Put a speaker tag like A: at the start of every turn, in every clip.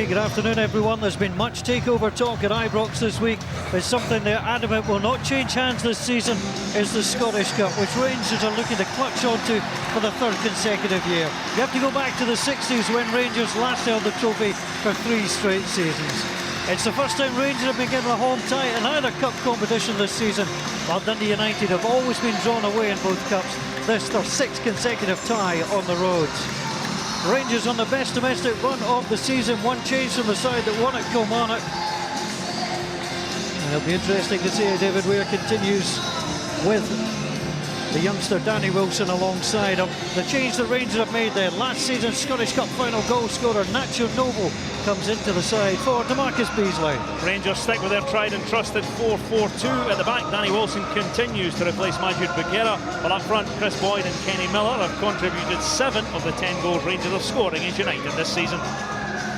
A: good afternoon everyone. There's been much takeover talk at Ibrox this week. It's something they're adamant will not change hands this season is the Scottish Cup, which Rangers are looking to clutch onto for the third consecutive year. You have to go back to the 60s when Rangers last held the trophy for 3 straight seasons. It's the first time Rangers have been given a home tie in either cup competition this season, while Dundee United have always been drawn away in both cups. This their 6th consecutive tie on the roads. Rangers on the best domestic run of the season, one change from the side that won at Kilmarnock. And it'll be interesting to see how David Weir continues with the youngster Danny Wilson alongside him. The change that Rangers have made there, last season's Scottish Cup final goal scorer Nacho Noble comes into the side for DeMarcus Beasley.
B: Rangers stick with their tried and trusted 4-4-2 at the back. Danny Wilson continues to replace Majid Bugera, but up front Chris Boyd and Kenny Miller have contributed 7 of the 10 goals Rangers have scored against United this season.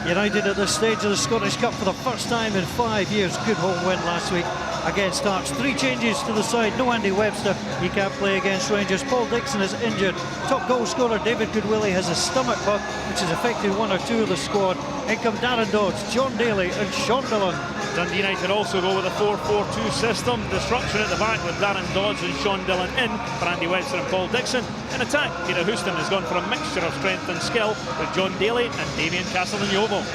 A: United at this stage of the Scottish Cup for the first time in 5 years. Good home win last week against Hearts. 3 changes to the side. No Andy Webster, he can't play against Rangers. Paul Dixon is injured. Top goal scorer David Goodwillie has a stomach bug, which has affected 1 or 2 of the squad. In come Darren Dodds, John Daly and Sean Dillon.
B: Dundee United also go with a 4-4-2 system. Disruption at the back with Darren Dodds and Sean Dillon in for Andy Webster and Paul Dixon. In attack, Peter Houston has gone for a mixture of strength and skill with John Daly and Damien Castelnuovo.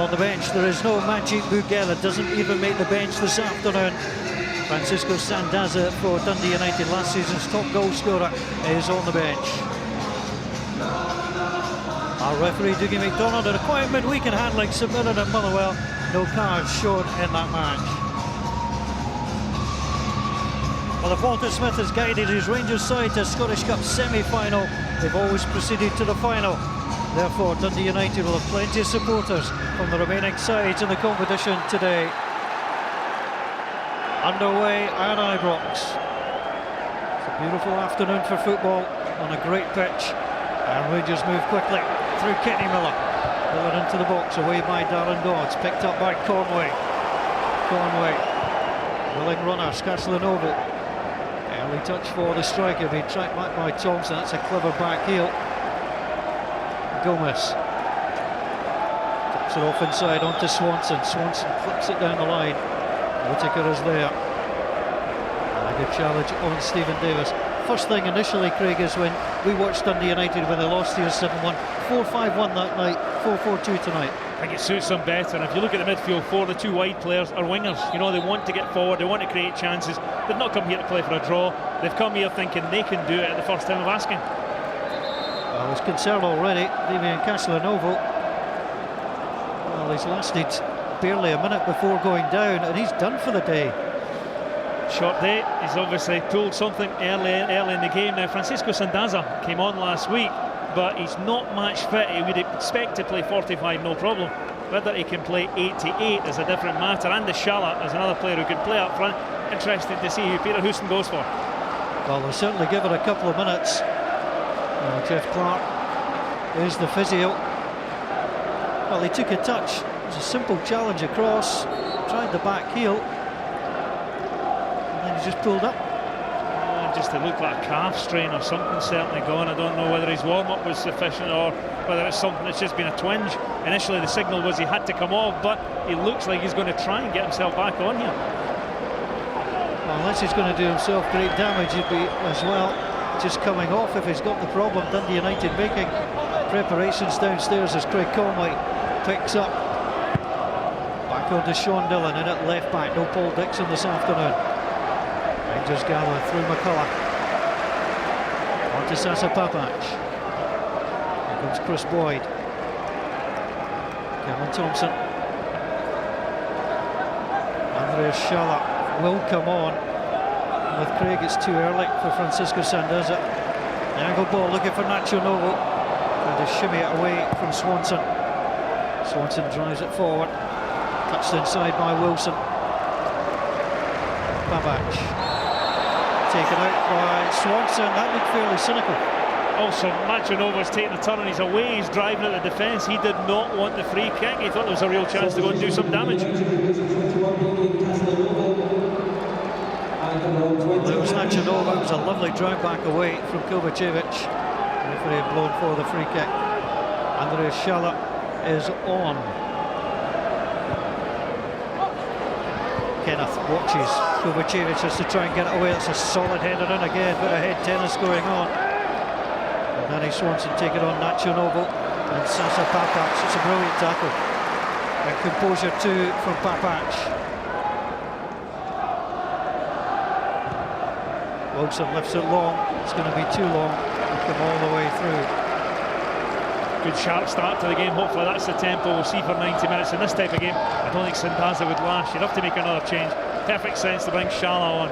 A: On the bench, there is no Majid Bugera, doesn't even make the bench this afternoon. Francisco Sandaza for Dundee United, last season's top goal scorer, is on the bench. Our referee Dougie McDonald, and a quiet midweek in handling submitted at Motherwell. No cards shown in that match. Well, if Walter Smith has guided his Rangers side to a Scottish Cup semi-final, they've always proceeded to the final. Therefore, Dundee United will have plenty of supporters from the remaining sides in the competition today. Underway at Ibrox. It's a beautiful afternoon for football on a great pitch. And Rangers move quickly through Kenny Miller. Miller into the box, away by Darren Dodds. Picked up by Conway. Willing runner, Castelnuovo. Early touch for the striker, being tracked back by Thompson. That's a clever back heel. Gomez tips it off inside onto Swanson. Swanson flips it down the line. Whittaker is there. And a good challenge on Stephen Davis. First thing initially, Craig, is when we watched Dundee United when they lost here 7-1, 4-5-1 that night, 4-4-2 tonight.
B: I think it suits them better. And if you look at the midfield 4, the 2 wide players are wingers. You know, they want to get forward, they want to create chances. They've not come here to play for a draw. They've come here thinking they can do it at the first time of asking.
A: Well, there's concern already. Damien Castelnuovo, well, he's lasted barely a minute before going down, and he's done for the day.
B: Short day. He's obviously pulled something early in the game. Now, Francisco Sandaza came on last week, but he's not match fit. He would expect to play 45, no problem. Whether he can play 88 is a different matter. And Shala is another player who can play up front. Interesting to see who Peter Houston goes for.
A: Well, they'll certainly give it a couple of minutes. Jeff Clark is the physio. Well, he took a touch. It was a simple challenge across. Tried the back heel. And then he just pulled up.
B: Just to look like a calf strain or something certainly gone. I don't know whether his warm-up was sufficient or whether it's something that's just been a twinge. Initially the signal was he had to come off, but he looks like he's going to try and get himself back on here.
A: Well, unless he's going to do himself great damage, he'd be as well just coming off if he's got the problem. Dundee United making preparations downstairs as Craig Conway picks up. Back on to Sean Dillon in at left back. No Paul Dixon this afternoon. Rangers gather through McCullough. On to Sasa Papac. Here comes Chris Boyd. Kevin Thompson. Andreas Shala will come on. With Craig, it's too early for Francisco Sandaza. The angle ball looking for Nacho Noble. Trying to shimmy it away from Swanson. Swanson drives it forward. Touched inside by Wilson. Babac. Taken out by Swanson. That looked fairly cynical.
B: Also, Machinova's taking a turn and he's away. He's driving at the defence. He did not want the free kick. He thought there was a real chance to go and do some damage.
A: It was Nachanova. It was a lovely drive back away from Kovacevic. The referee had blown for the free kick. Andreas Shala is on. Kenneth watches. Kovacevic has to try and get it away. It's a solid header in again. Bit of head tennis going on. And Danny Swanson taking on Nacho Novo and Sasa Papac. It's a brilliant tackle. And composure too from Papac. Wilson lifts it long. It's going to be too long. He'll come all the way through.
B: Good sharp start to the game. Hopefully that's the tempo we'll see for 90 minutes in this type of game. I don't think Sandaza would last. You'd have to make another change. Perfect sense to bring Shala on.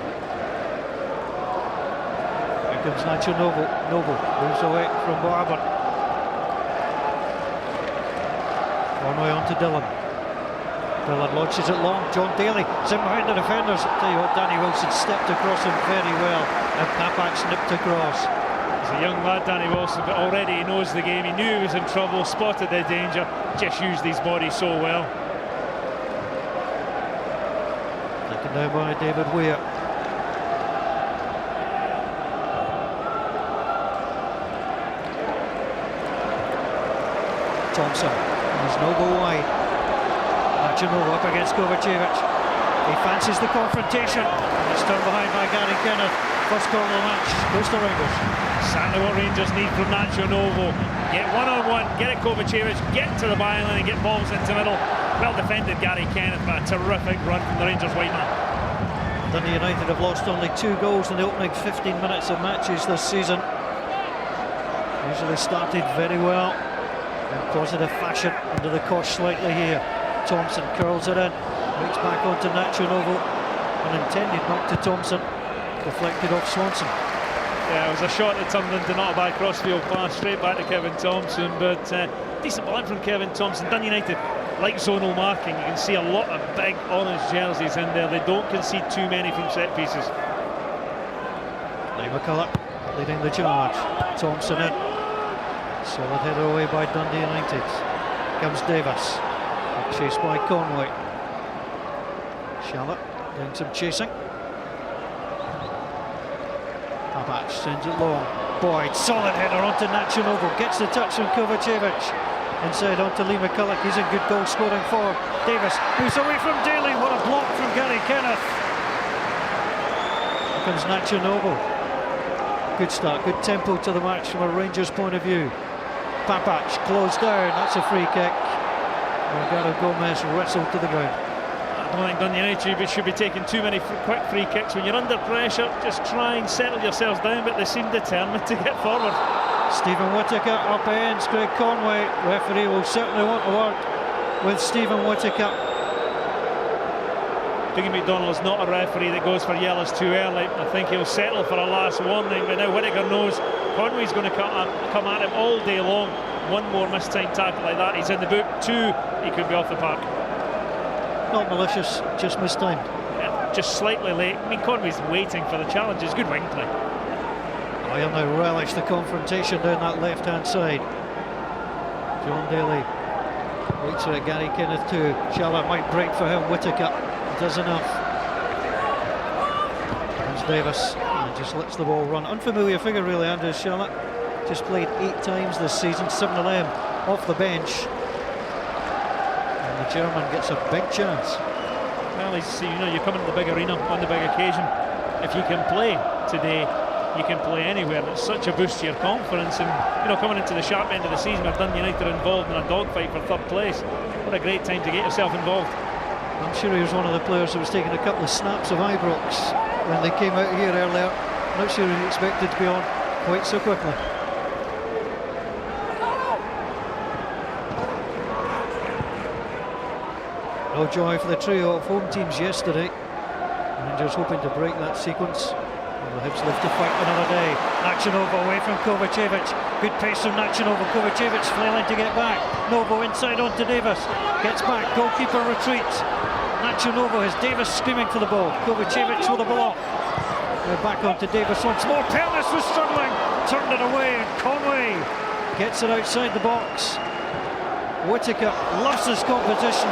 A: Here comes Nacho Novo. Novo moves away from Barber. One way on to Dillon. Dillon launches it long. John Daly is in behind the defenders. I'll tell you what, Danny Wilson stepped across him very well, and Papac snipped across.
B: He's a young lad, Danny Wilson, but already he knows the game. He knew he was in trouble, spotted the danger, just used his body so well.
A: Taken down by David Weir. Thompson. There's no go wide. Nacho Novo up against Kovacevic. He fancies the confrontation. It's turned behind by Gary Kenneth. First goal of the match goes to Rangers.
B: Exactly what Rangers need from Nacho Novo. Get one-on-one, get at Kovacevic, get to the byline and get balls into middle. Well defended Gary Kenneth, but a terrific run from the Rangers white man.
A: Dundee United have lost only 2 goals in the opening 15 minutes of matches this season. Usually started very well in positive fashion, under the cosh slightly here. Thompson curls it in, breaks back onto Nacho Novo. An intended knock to Thompson, deflected off Swanson.
B: Yeah, it was a shot that turned into not a bad crossfield pass straight back to Kevin Thompson, but decent ball from Kevin Thompson. Dundee United like zonal marking. You can see a lot of big orange jerseys in there. They don't concede too many from set pieces.
A: Lee McCulloch leading the charge. Thompson in. Solid header away by Dundee United. Comes Davis. Chased by Conway. Charlotte doing some chasing. Papac sends it long. Boyd, solid header onto Nacho Novo. Gets the touch from Kovacevic. Inside onto Lee McCulloch. He's in good goal scoring form. Davis moves away from Daly. What a block from Gary Kenneth. Here comes Nacho Novo. Good start, good tempo to the match from a Rangers point of view. Papac closed down. That's a free kick. Delgado Gomez wrestled to the ground.
B: I don't think Dundee United should be taking too many quick free kicks. When you're under pressure, just try and settle yourselves down, but they seem determined to get forward.
A: Stephen Whittaker up ends Craig Conway. Referee will certainly want to work with Stephen Whittaker.
B: Dougie McDonald is not a referee that goes for yellows too early. I think he'll settle for a last warning, but now Whittaker knows Conway's going to come at him all day long. One more mistimed tackle like that, he's in the book. 2, he could be off the park.
A: Not malicious, just mistimed.
B: Yeah, just slightly late. I mean, Conway's waiting for the challenge. It's good wing play.
A: He'll now relish the confrontation down that left-hand side. John Daly waits for it. Gary Kenneth too. Charlotte might break for him. Whittaker does enough. There's Davis. He just lets the ball run. Unfamiliar figure really, Andrews Charlotte. Just played 8 times this season, 7 of them off the bench. And the German gets a big chance.
B: Well, you come into the big arena on the big occasion. If you can play today, you can play anywhere. It's such a boost to your confidence. And coming into the sharp end of the season, where Dundee United are involved in a dogfight for 3rd place. What a great time to get yourself involved.
A: I'm sure he was one of the players who was taking a couple of snaps of Ibrox when they came out here earlier. Not sure he expected to be on quite so quickly. No joy for the trio of home teams yesterday. Rangers hoping to break that sequence. The Hibs live to fight another day. Nacho Novo away from Kovacevic. Good pace from Nacho Novo. Kovacevic flailing to get back. Novo inside onto Davis. Gets back. Goalkeeper retreats. Nacho Novo has Davis screaming for the ball. Kovacevic with a block. We're back onto Davis once more. Pernis was struggling. Turned it away. And Conway gets it outside the box. Whittaker loves his competition.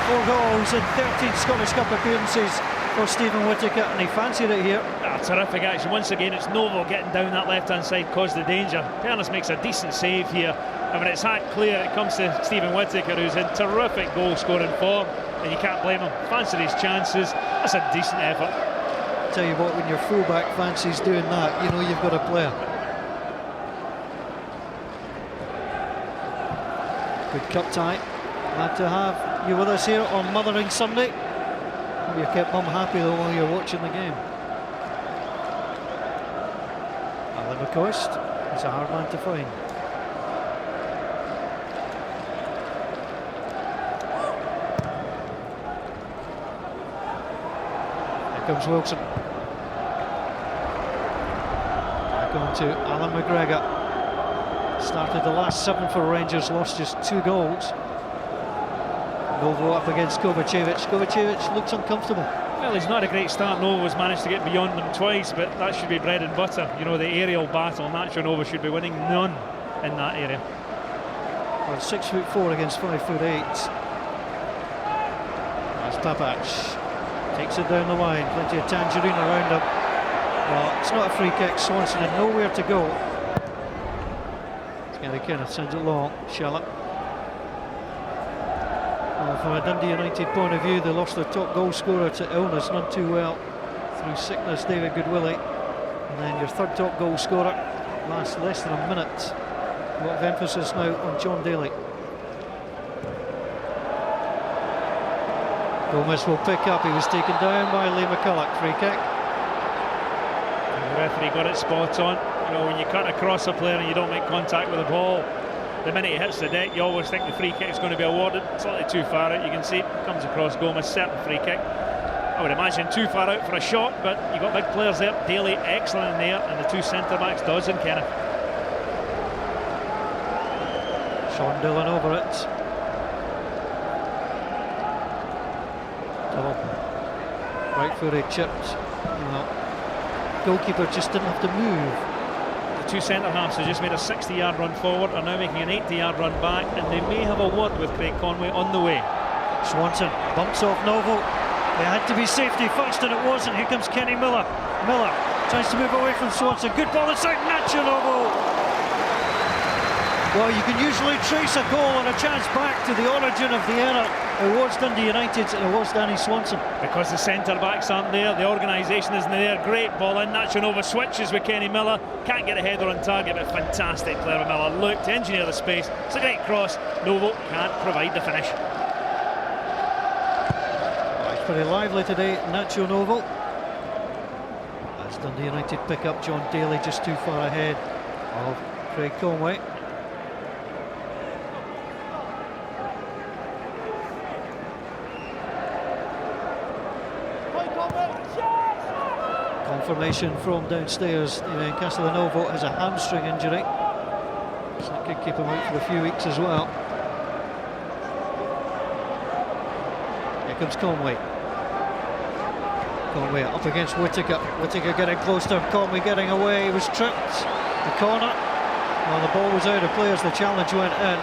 A: 4 goals in 13 Scottish Cup appearances for Stephen Whittaker, and he fancied it here.
B: Terrific action. Once again, it's Novo getting down that left-hand side, caused the danger. Pernis makes a decent save here. And when it's that clear, it comes to Stephen Whittaker, who's in terrific goal-scoring form, and you can't blame him. Fancied his chances. That's a decent effort.
A: Tell you what, when your fullback fancies doing that, you know you've got a player. Good cup tie. Glad to have you with us here on Mothering Sunday. Hope you kept mum happy though while you're watching the game. Alan McCoist is a hard man to find. Here comes Wilson. Back on to Alan McGregor. Started the last 7 for Rangers, lost just 2 goals. Novo up against Kovacevic. Kovacevic looks uncomfortable.
B: Well, he's not a great start. Novo's managed to get beyond them twice, but that should be bread and butter. You know, the aerial battle, Nacho Novo should be winning none in that area.
A: Well, 6'4" against 5'8". That's Papac. Takes it down the line. Plenty of tangerine around him. Well, it's not a free kick. Swanson had nowhere to go. Gary Kenneth sends it long. Shallop. Well, from a Dundee United point of view, they lost their top goal scorer to illness, not too well through sickness, David Goodwillie. And then your third top goal scorer lasts less than a minute. A lot of emphasis now on John Daly. Gomez will pick up. He was taken down by Lee McCulloch. Free kick.
B: And the referee got it spot on. You know, when you cut across a player and you don't make contact with the ball, the minute he hits the deck, you always think the free kick is going to be awarded. Slightly too far out, you can see. Comes across Gomez, certain free kick. I would imagine too far out for a shot, but you've got big players there. Daly, excellent in there, and the 2 centre-backs, Dodds and Kenneth.
A: Sean Dillon over it. Double. Right-footed chipped. Well, goalkeeper just didn't have to move.
B: The 2 centre-halves have just made a 60-yard run forward, are now making an 80-yard run back, and they may have a word with Craig Conway on the way.
A: Swanson bumps off Novo. It had to be safety first, and it wasn't. Here comes Kenny Miller. Miller tries to move away from Swanson. Good ball inside. Nacho Novo. Well, you can usually trace a goal and a chance back to the origin of the error. It was Dundee United's, and it was Danny Swanson. Because
B: the centre-backs aren't there, the organisation isn't there. Great ball in. Nacho Novo switches with Kenny Miller. Can't get a header on target, but fantastic player with Miller. Looked to engineer the space. It's a great cross. Novo can't provide the finish.
A: It's pretty lively today, Nacho Novo. As Dundee United pick up John Daly just too far ahead of Craig Conway. Confirmation from downstairs. Castellanovo has a hamstring injury, so that could keep him out for a few weeks as well. Here comes Conway. Conway up against Whittaker. Whittaker getting close to him. Conway getting away. He was tripped. The corner. Well, the ball was out of play as the challenge went in.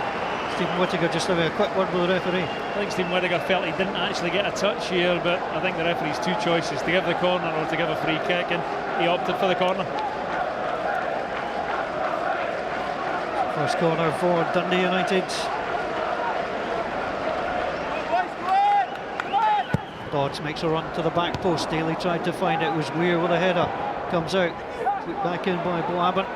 A: Stephen Whittaker just having a quick word with the referee.
B: I think Stephen Whittaker felt he didn't actually get a touch here, but I think the referee's 2 choices, to give the corner or to give a free kick, and he opted for the corner.
A: First corner for Dundee United. Dodds makes a run to the back post. Daly tried to find it. It was Weir with a header. Comes out. Put back in by Boabin.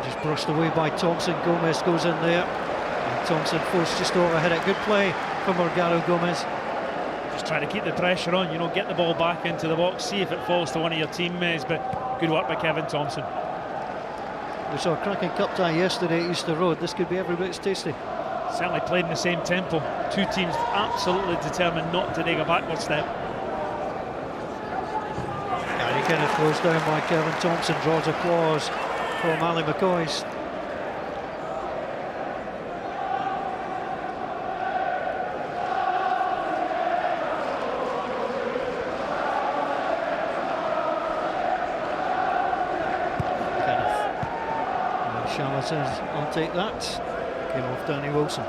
A: Just brushed away by Thompson. Gomez goes in there, and Thompson forced just to overhead it. Good play from Morgado Gomez.
B: Just trying to keep the pressure on, you know, get the ball back into the box, see if it falls to one of your teammates, but good work by Kevin Thompson.
A: We saw a cracking cup tie yesterday at Easter Road. This could be every bit as tasty.
B: Certainly played in the same tempo. 2 teams absolutely determined not to take a backward step.
A: Gary Kenneth goes down by Kevin Thompson, draws applause from Ali McCoist. Charlotte says, I'll take that. Came off Danny Wilson.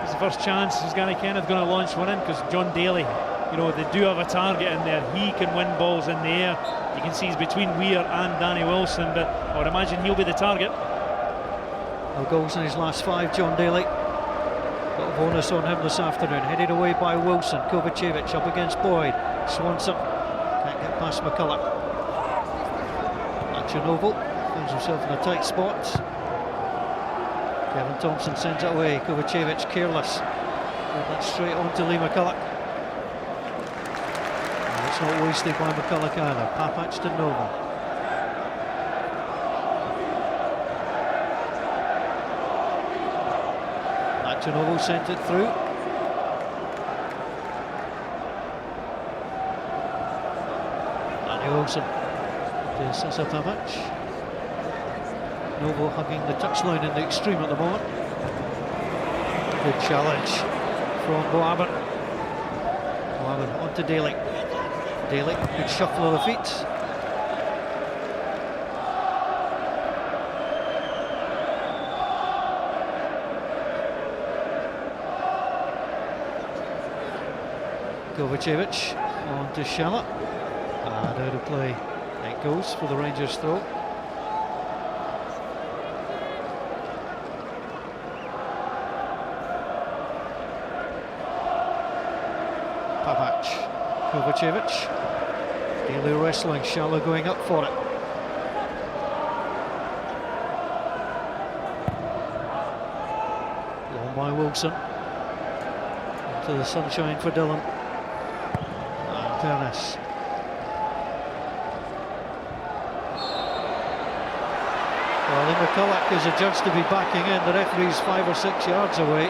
B: It's the first chance. Is Gary Kenneth going to launch one in? Because John Daly, you know, they do have a target in there. He can win balls in the air. You can see he's between Weir and Danny Wilson, but I would imagine he'll be the target.
A: No goals in his last 5, John Daly. Got a bonus on him this afternoon. Headed away by Wilson. Kovacevic up against Boyd. Swanson can't get past McCulloch. Chernobyl finds himself in a tight spot. Kevin Thompson sends it away. Kovacevic careless. That straight on to Lee McCulloch. And it's not wasted by McCulloch either. Papac to Nova. Chernobyl sent it through. Danny Wilson to Sasa Papac. Novo hugging the touchline in the extreme at the moment. Good challenge from Boabin. Boabin on to Daly. Daly, good shuffle of the feet. Kovacevic on to Shalla. And out of play it goes for the Rangers throw. Papac, Kovacevic. Daly wrestling, Shalla going up for it. Long by Wilson. Into the sunshine for Dillon. Pernis. Well, Lee McCulloch is adjudged to be backing in. The referee's 5 or 6 yards away.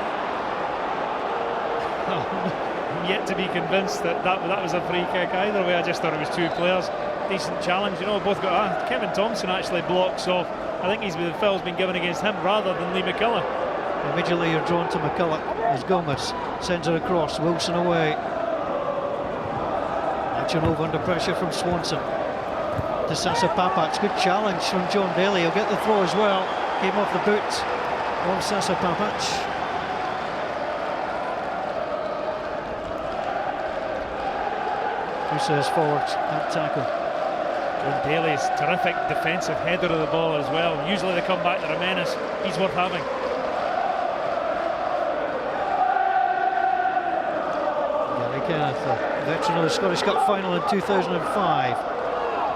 B: I'm yet to be convinced that was a free kick either way. I just thought it was 2 players. Decent challenge, you know, both got Kevin Thompson actually blocks off. I think the foul's been given against him rather than Lee McCulloch.
A: Immediately you're drawn to McCulloch as Gomez sends it across. Wilson away. Over under pressure from Swanson to Sasa Papac. Good challenge from John Daly. He'll get the throw as well. Came off the boot of Sasa Papac. Who says forward and tackle?
B: John Daly's terrific defensive header of the ball as well. Usually they come back to a menace. He's worth having.
A: Kenneth, the veteran of the Scottish Cup final in 2005,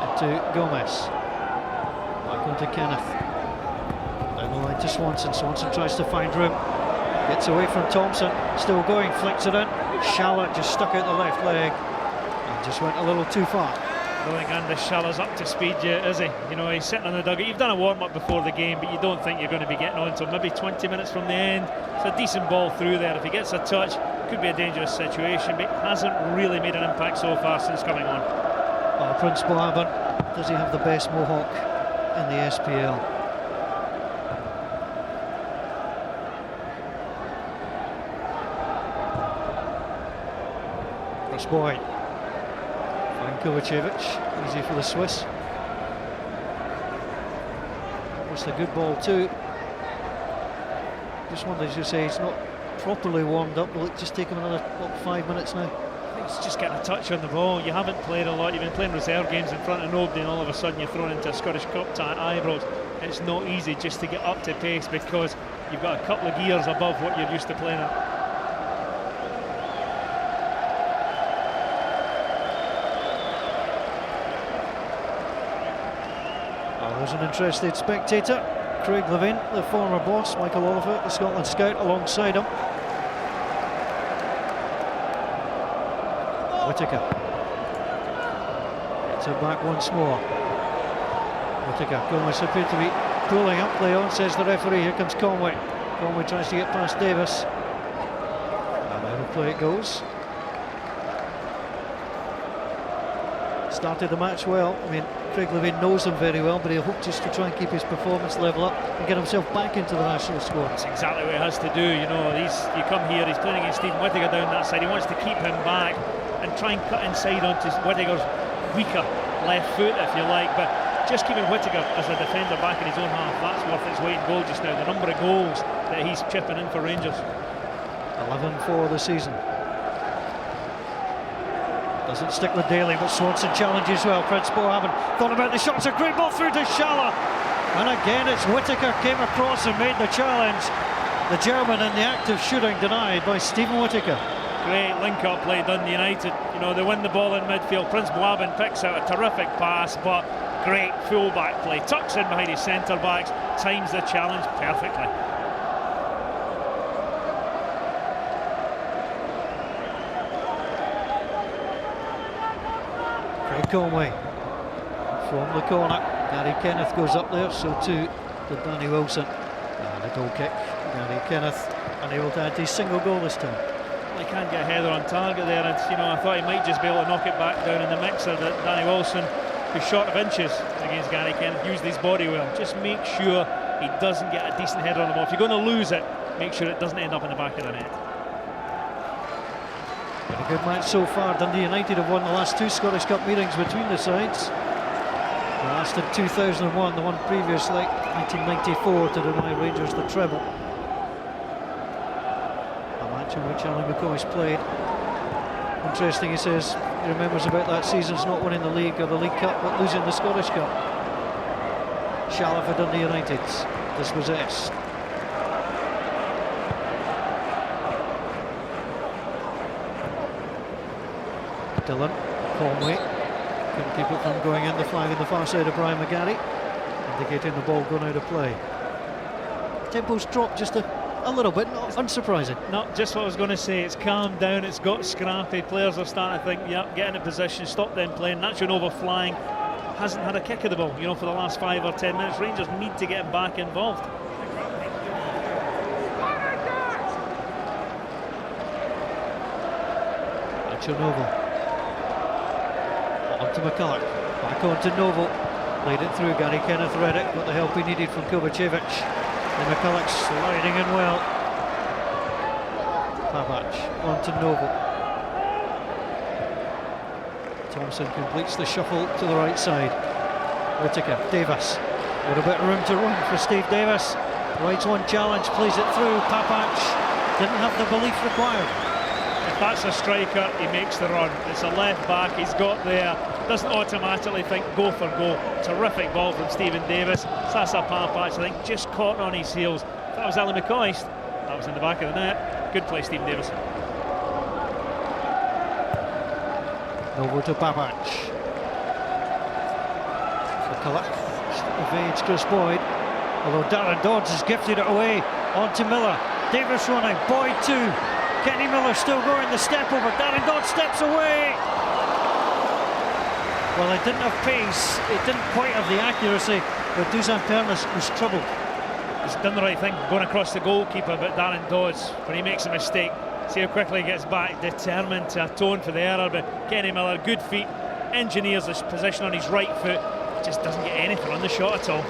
A: and to Gomez. Back on to Kenneth. Down the line to Swanson. Swanson tries to find room. Gets away from Thompson. Still going, flicks it in. Shalla just stuck out the left leg and just went a little too far.
B: I don't think Anders Shalla's up to speed yet, is he? You know, he's sitting on the dugout. You've done a warm-up before the game, but you don't think you're going to be getting on until maybe 20 minutes from the end. It's a decent ball through there. If he gets a touch, could be a dangerous situation, but hasn't really made an impact so far since coming on.
A: Oh, Prince Boabin, does he have the best mohawk in the SPL? Ross Boyd. Kovacevic, easy for the Swiss. What's the good ball too? Just wanted to say he's not properly warmed up. Will it just take him another 5 minutes now?
B: I think he's just getting a touch on the ball. You haven't played a lot. You've been playing reserve games in front of nobody, and all of a sudden you're thrown into a Scottish Cup tie at Ibrox. It's not easy just to get up to pace because you've got a couple of gears above what you're used to playing at.
A: There's an interested spectator, Craig Levine, the former boss, Michael Oliver, the Scotland scout, alongside him. Whittaker gets it back once more. Whittaker, Gomez appeared to be pulling up. Leon says the referee. Here comes Conway. Conway tries to get past Davis. And out of play it goes. Started the match well. I mean, Craig Levine knows him very well, but he'll hope just to try and keep his performance level up and get himself back into the national squad.
B: That's exactly what he has to do. You know, you come here, he's playing against Stephen Whittaker down that side. He wants to keep him back and try and cut inside onto Whittaker's weaker left foot, if you like. But just keeping Whittaker as a defender back in his own half, that's worth its weight in gold just now. The number of goals that he's chipping in for Rangers.
A: 11 for the season. Doesn't stick with Daly, but Swanson challenges well. Prince Boabin thought about the shot. It's a great ball through to Shalla. And again it's Whittaker came across and made the challenge. The German in the act of shooting, denied by Stephen Whittaker.
B: Great link-up play, Dundee United. You know, they win the ball in midfield. Prince Boabin picks out a terrific pass, but great full-back play. Tucks in behind his centre-backs, times the challenge perfectly.
A: Craig Conway from the corner. Gary Kenneth goes up there, so too did Danny Wilson. And a goal kick. Gary Kenneth unable to add his single goal this time.
B: He can't get a header on target there, and you know, I thought he might just be able to knock it back down in the mixer. That Danny Wilson, who's short of inches against Gary Kenneth, used his body well. Just make sure he doesn't get a decent header on the ball. If you're going to lose it, make sure it doesn't end up in the back of the net.
A: Been a good match so far. Dundee United have won the last two Scottish Cup meetings between the sides. The last in 2001, the one previously 1994 to deny Rangers the treble. A match in which Alan McCoy's played. Interesting, he says, he remembers about that season's not winning the league or the League Cup, but losing the Scottish Cup. Shallow for Dundee United, dispossessed. Dylan Conway couldn't keep it from going in. The flag on the far side of Brian McGarry, indicating the ball going out of play. Tempo's dropped just a little bit, not unsurprising.
B: Not just what I was going to say, it's calmed down, it's got scrappy. Players are starting to think, yeah, get in a position, stop them playing. Nacho Nova flying, hasn't had a kick of the ball, you know, for the last 5 or 10 minutes. Rangers need to get back involved.
A: Nacho Nova. On to McCulloch, back on to Novo, played it through. Gary Kenneth read it, got the help he needed from Kovacevic, and McCulloch sliding in well. Papac on to Novo. Thompson completes the shuffle to the right side. Whittaker, Davis, with a bit of room to run for Steve Davis, rides one challenge, plays it through. Papac didn't have the belief required.
B: If that's a striker, he makes the run. It's a left back, he's got there, doesn't automatically think go for goal. Terrific ball from Stephen Davis. Sasa Papac, I think, just caught on his heels. If that was Ali McCoist, that was in the back of the net. Good play, Stephen Davis.
A: Over to Papac. McCulloch evades Chris Boyd, although Darren Dodds has gifted it away. On to Miller. Davis running, Boyd too. Kenny Miller still going, the step over. Darren Dodds steps away. Well, it didn't have pace, it didn't quite have the accuracy, but Dusan Pernas was troubled.
B: He's done the right thing, going across the goalkeeper, but Darren Dodds, when he makes a mistake, see how quickly he gets back, determined to atone for the error. But Kenny Miller, good feet, engineers his position on his right foot, just doesn't get anything on the shot at all.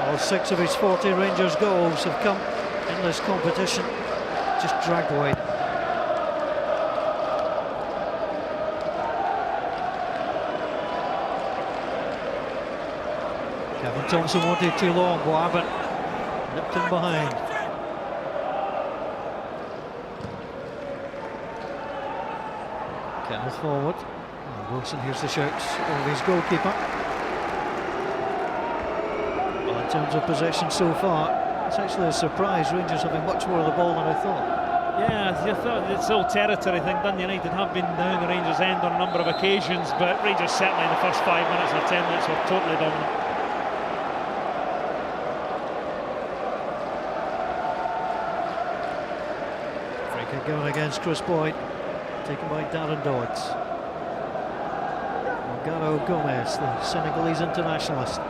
A: All 6 of his 40 Rangers goals have come in this competition, just dragged wide. Kevin Thompson wanted too long. Boabin nipped in behind. Kenneth forward. Oh, Wilson hears the shouts of his goalkeeper. Well, in terms of possession so far, it's actually a surprise. Rangers having much more of the ball than I thought.
B: Yeah, I thought it's all territory thing. Dundee United have been down the Rangers' end on a number of occasions, but Rangers certainly in the first 5 minutes or 10 minutes were totally dominant.
A: Free kick going against Chris Boyd, taken by Darren Dodds. Morgado Gomez, the Senegalese internationalist.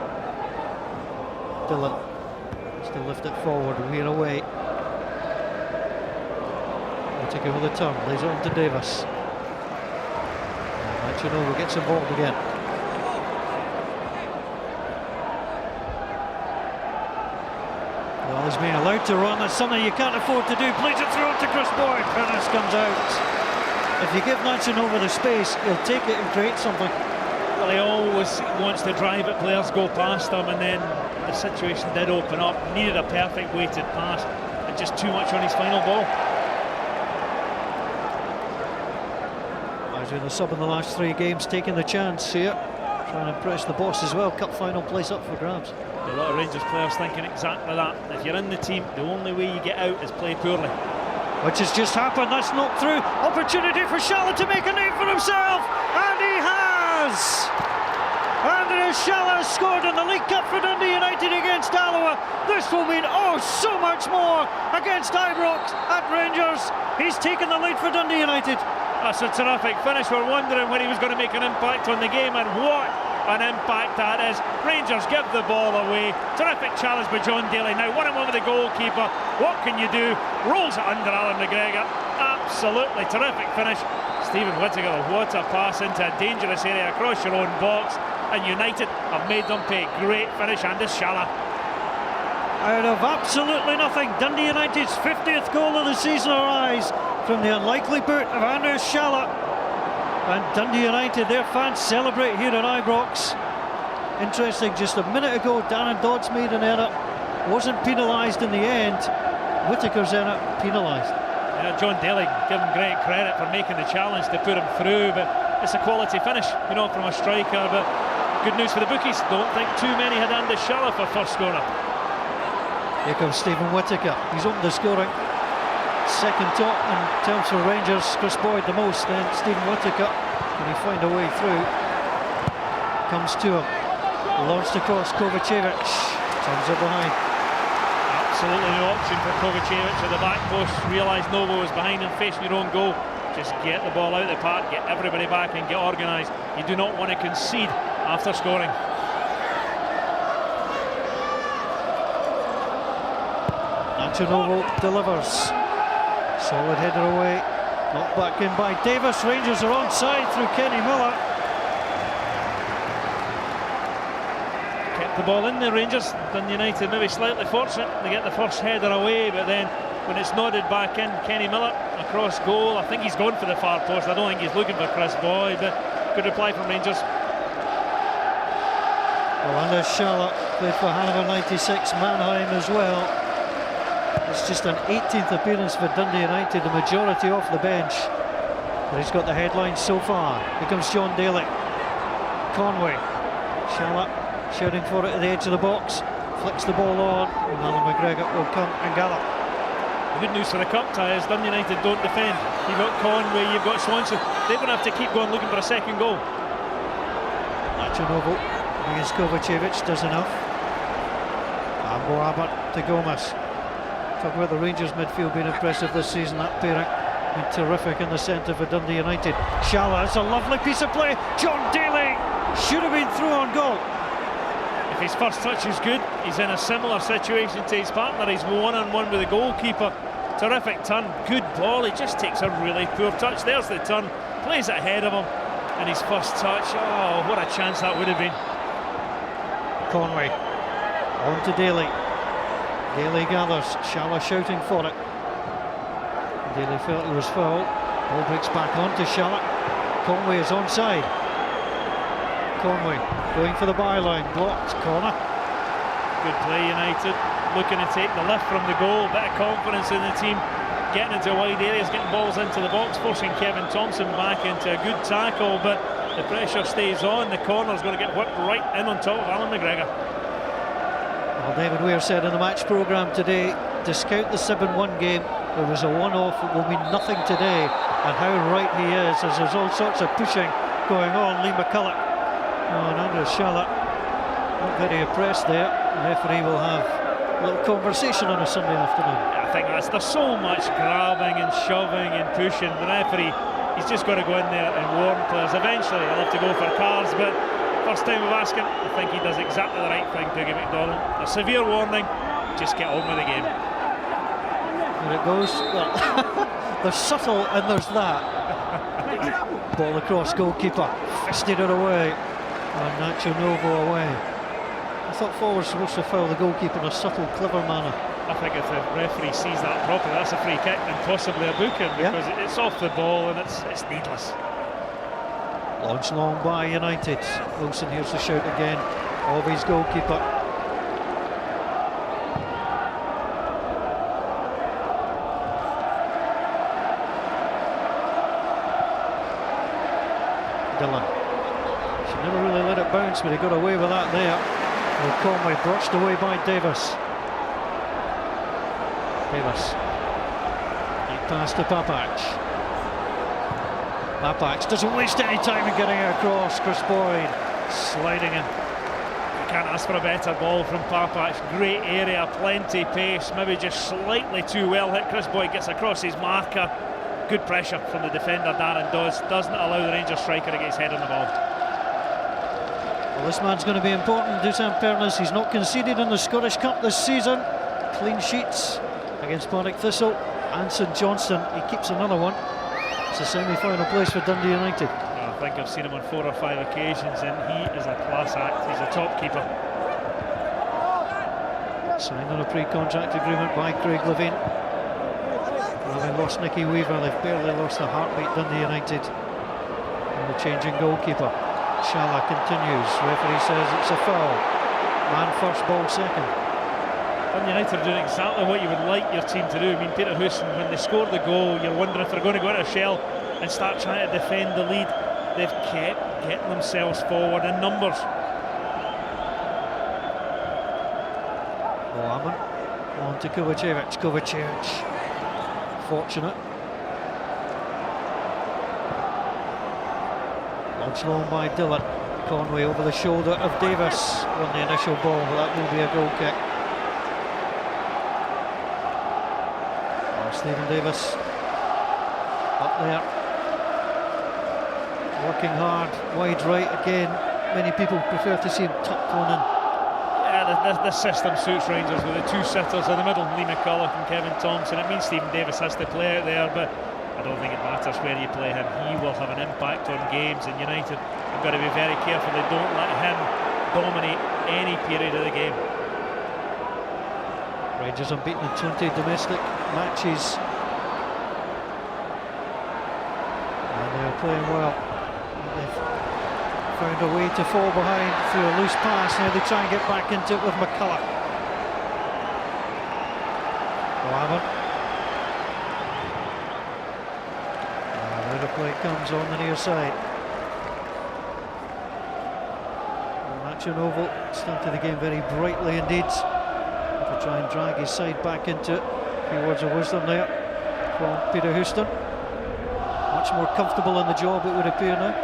A: Dylan still lift it forward, we're away. Take it with a turn, lays it on to Davis. Machinova gets involved again. Well, he's being allowed to run, that's something you can't afford to do. Plays it through to Chris Boyd, Pernas comes out. If you give Machinova the space, he'll take it and create something.
B: Well, he always wants to drive it, players go past him, and then the situation did open up. Needed a perfect weighted pass, and just too much on his final ball.
A: He's been a sub in the last 3 games, taking the chance here. Trying to impress the boss as well. Cup final place up for grabs.
B: A lot of Rangers players thinking exactly that. If you're in the team, the only way you get out is play poorly.
A: Which has just happened. That's knocked through. Opportunity for Shala to make a name for himself. And he has! Andrew Shala scored in the League Cup for Dundee United against Alloa. This will mean so much more against Ibrox at Rangers. He's taken the lead for Dundee United.
B: That's a terrific finish. We're wondering when he was going to make an impact on the game, and what an impact that is. Rangers give the ball away. Terrific challenge by John Daly. Now 1-on-1 with the goalkeeper. What can you do? Rolls it under Alan McGregor. Absolutely terrific finish. Stephen Whittaker, what a pass into a dangerous area across your own box. And United have made them pay. Great finish, and Shala.
A: Out of absolutely nothing, Dundee United's 50th goal of the season arrives from the unlikely boot of Andrew Shala. And Dundee United, their fans celebrate here at Ibrox. Interesting, just a minute ago Darren Dodds made an error, wasn't penalised in the end. Whittaker's error penalised.
B: Yeah, John Daly, give him great credit for making the challenge to put him through, but it's a quality finish, you know, from a striker. But good news for the bookies, don't think too many had Andy Shala for first scorer.
A: Here comes Stephen Whittaker. He's opened the scoring. Second top in terms for Rangers. Chris Boyd the most, then Stephen Whittaker. Can he find a way through? Comes to him. Launched across Kovacevic. Turns it behind.
B: Absolutely no option for Kovacevic at the back post. Realised Novo was behind him, facing your own goal. Just get the ball out of the park, get everybody back and get organised. You do not want to concede after scoring.
A: Novo delivers. Solid header away. Knocked back in by Davis. Rangers are onside through Kenny Miller.
B: Kept the ball in the Rangers. Dundee United maybe slightly fortunate. They get the first header away, but then when it's nodded back in, Kenny Miller across goal. I think he's gone for the far post. I don't think he's looking for Chris Boyd, but good reply from Rangers.
A: Well, Anders Shala played for Hanover 96, Mannheim as well. It's just an 18th appearance for Dundee United, the majority off the bench. But he's got the headlines so far. Here comes John Daly. Conway. Shala shouting for it at the edge of the box. Flicks the ball on, and Alan McGregor will come and gather.
B: Good news for the cup tie is Dundee United don't defend. You've got Conway, you've got Swanson. They're going to have to keep going looking for a second goal.
A: Novo against Kovacevic does enough. And Boabert to Gomez. Talk about the Rangers midfield being impressive this season. That pairing been terrific in the centre for Dundee United. Shala, it's a lovely piece of play. John Daly should have been through on goal.
B: If his first touch is good, he's in a similar situation to his partner. He's 1-on-1 with the goalkeeper. Terrific turn, good ball. He just takes a really poor touch. There's the turn, plays it ahead of him, and his first touch. Oh, what a chance that would have been.
A: Conway on to Daly. Daly gathers, Shala shouting for it. Daly felt he was fouled. Ball breaks back on to Shala. Conway is onside. Conway going for the byline, blocked, corner.
B: Good play, United. Looking to take the lift from the goal. Bit of confidence in the team. Getting into wide areas, getting balls into the box, forcing Kevin Thompson back into a good tackle, but the pressure stays on. The corner's going to get whipped right in on top of Alan McGregor.
A: Well, David Weir said in the match programme today, discount the 7-1 game, it was a one-off, it will mean nothing today, and how right he is, as there's all sorts of pushing going on. Lee McCulloch and Andrew Shala not very impressed there. The referee will have a little conversation on a Sunday afternoon.
B: I think there's so much grabbing and shoving and pushing. The referee, he's just got to go in there and warn players. Eventually he'll have to go for cards, but first time we've asked him, I think he does exactly the right thing, Dougie McDonald. A severe warning, just get on with the game.
A: There it goes. Well, there's subtle and there's that. Ball across, goalkeeper fisted it away, and Nacho Novo away. I thought forwards were supposed to foul the goalkeeper in a subtle, clever manner.
B: I think if the referee sees that properly, that's a free kick and possibly a booking, because it's off the ball and it's needless.
A: Launched long by United. Wilson hears the shout again of his goalkeeper. Dillon. Never really let it bounce, but he got away with that there. Well, Conway brushed away by Davis. Deep pass to Papac. Papac doesn't waste any time in getting it across. Chris Boyd sliding in.
B: You can't ask for a better ball from Papac. Great area, plenty pace, maybe just slightly too well hit. Chris Boyd gets across his marker. Good pressure from the defender, Darren Dawes. Doesn't allow the Rangers striker to get his head on the ball.
A: Well, this man's going to be important, Dusan Pernas. He's not conceded in the Scottish Cup this season. Clean sheets against Partick Thistle and St Johnstone. He keeps another one. It's a semi-final place for Dundee United.
B: I think I've seen him on 4 or 5 occasions, and he is a class act. He's a top keeper.
A: Signed on a pre-contract agreement by Craig Levein. Having lost Nicky Weaver, they've barely lost a heartbeat, Dundee United. And the changing goalkeeper. Shala continues. Referee says it's a foul. Man first, ball second.
B: Dundee United are doing exactly what you would like your team to do. I mean, Peter Houston, when they scored the goal, you're wondering if they're going to go into a shell and start trying to defend the lead. They've kept getting themselves forward in numbers.
A: Mohamed on to Kovacevic. Fortunate. Launched long by Dillon. Conway over the shoulder of Davis on the initial ball, but that will be a goal kick. Stephen Davis up there, working hard, wide right again. Many people prefer to see him tucked one in.
B: Yeah, the system suits Rangers with the 2 sitters in the middle, Lee McCulloch and Kevin Thompson. It means Stephen Davis has to play out there, but I don't think it matters where you play him. He will have an impact on games, and United have got to be very careful they don't let him dominate any period of the game.
A: Rangers unbeaten in 20 domestic matches, and they're playing well. They've found a way to fall behind through a loose pass. Now they try and get back into it with McCulloch. Mohamed. Now the play comes on the near side. Matching Oval started the game very brightly indeed. Try and drag his side back into it. A few words of wisdom there from Peter Houston. Much more comfortable in the job, it would appear now.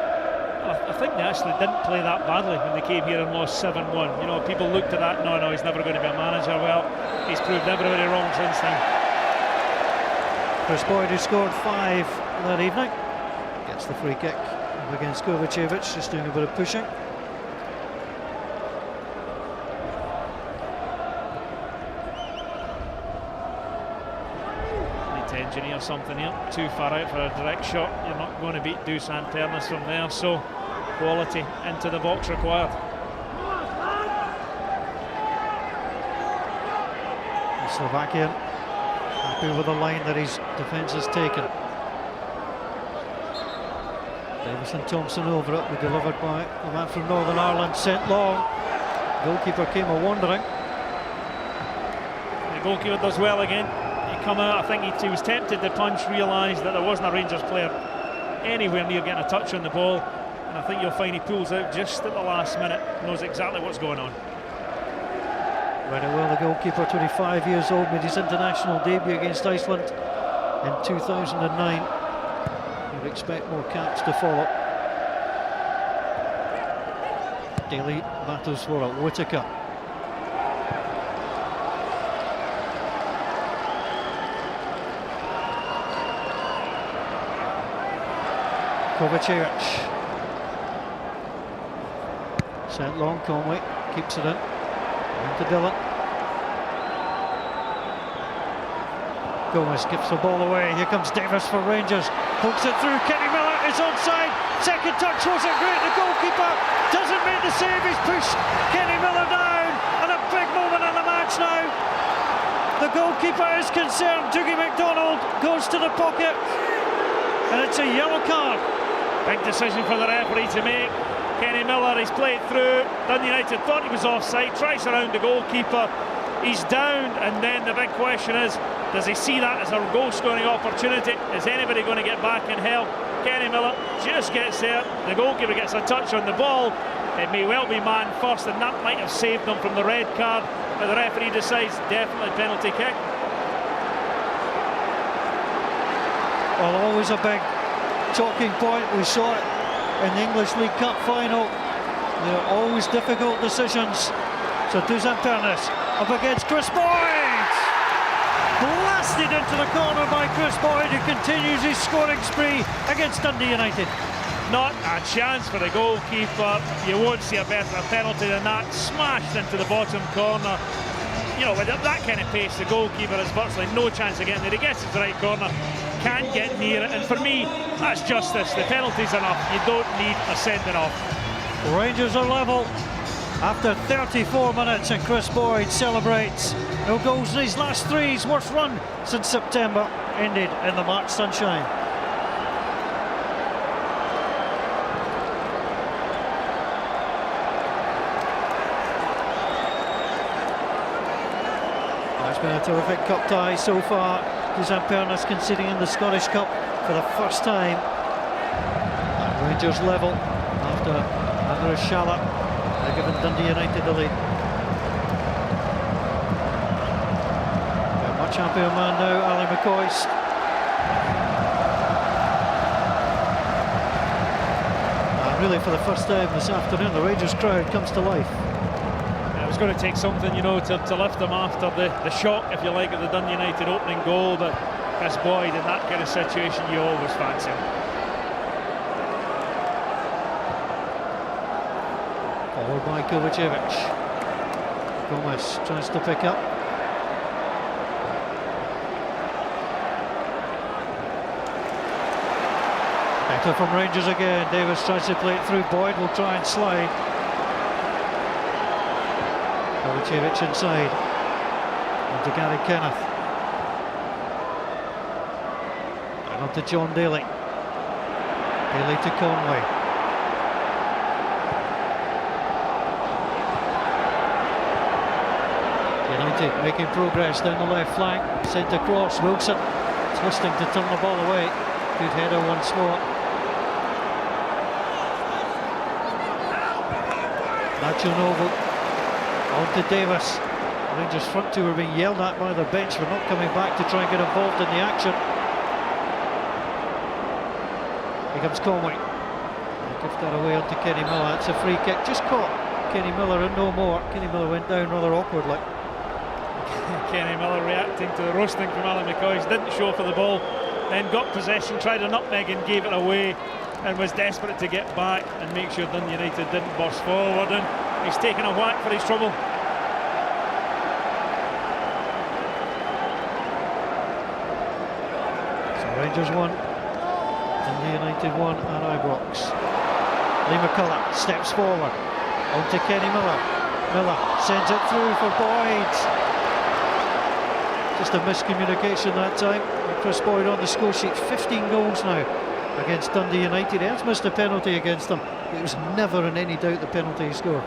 B: I think they actually didn't play that badly when they came here and lost 7-1. You know, people looked at that, no, he's never going to be a manager. Well, he's proved everybody wrong since then.
A: Chris Boyd, who scored 5 that evening, gets the free kick against Kovacevic, just doing a bit of pushing.
B: Engineer something here, too far out for a direct shot. You're not going to beat Dusan Pernas from there, so quality into the box required.
A: The Slovakian happy with the line that his defence has taken. Davis and Thompson over it, were delivered by the man from Northern Ireland, sent long. Goalkeeper came a-wandering.
B: The goalkeeper does well again. Come out, I think he was tempted to punch, realised that there wasn't a Rangers player anywhere near getting a touch on the ball, and I think you'll find he pulls out just at the last minute, knows exactly what's going on.
A: Right well, the goalkeeper, 25 years old, made his international debut against Iceland in 2009. You'd expect more caps to follow. Daly battles for it. Whittaker. Kovacevic. Sent long, Conway keeps it in. To Dillon. Gomez gives the ball away. Here comes Davis for Rangers. Hooks it through. Kenny Miller is onside. Second touch wasn't great. The goalkeeper doesn't make the save. He's pushed Kenny Miller down. And a big moment in the match now. The goalkeeper is concerned. Dougie McDonald goes to the pocket. And it's a yellow card.
B: Big decision for the referee to make. Kenny Miller, he's played through. Dundee United thought he was offside, tries around the goalkeeper. He's down, and then the big question is, Does he see that as a goal-scoring opportunity? Is anybody going to get back in hell? Kenny Miller just gets there. The goalkeeper gets a touch on the ball. It may well be man first, and that might have saved them from the red card. But the referee decides definitely penalty kick.
A: Well, always a big talking point. We saw it in the English League Cup final. They're always difficult decisions. So Dusan Pernas up against Chris Boyd. Blasted into the corner by Chris Boyd, who continues his scoring spree against Dundee United.
B: Not a chance for the goalkeeper. You won't see a better penalty than that. Smashed into the bottom corner. You know, with that kind of pace, the goalkeeper has virtually no chance of getting there. He gets his right corner, can't get near it, and for me, that's justice. The penalty's enough. You don't need a sending off.
A: Rangers are level after 34 minutes, and Chris Boyd celebrates. No goals in his last three. His worst run since September ended in the March sunshine. It's been a terrific cup tie so far. Dusan Pernas conceding in the Scottish Cup for the first time. And Rangers level after Andrew Shala giving Dundee United the lead. A much happier man now, Ali McCoist. And really, for the first time this afternoon, the Rangers crowd comes to life.
B: It was going to take something, you know, to lift them after the shock, if you like, of the Dundee United opening goal. But Chris Boyd, in that kind of situation, you always fancy him.
A: Forward by Kovacevic. Gomez tries to pick up. Better from Rangers again. Davis tries to play it through. Boyd will try and slide. Kovacevic inside. And to Gary Kenneth. And on to John Daly. Daly to Conway. United making progress down the left flank, sent across. Wilson twisting to turn the ball away. Good header once more. Nacho Noble on to Davis. Rangers front two were being yelled at by their bench for not coming back to try and get involved in the action. Here comes Conway. Give that away onto Kenny Miller. It's a free kick, just caught Kenny Miller and no more. Kenny Miller went down rather awkwardly.
B: Kenny Miller reacting to the roasting from Alan McCoist, didn't show for the ball, then got possession, tried a nutmeg and gave it away, and was desperate to get back and make sure Dundee United didn't burst forward, and he's taken a whack for his trouble.
A: So Rangers 1, Dundee United 1 at Ibrox. Lee McCullough steps forward, on to Kenny Miller. Miller sends it through for Boyd. Just a miscommunication that time. Chris Boyd on the score sheet, 15 goals now against Dundee United. He has missed a penalty against them. It was never in any doubt the penalty he scored.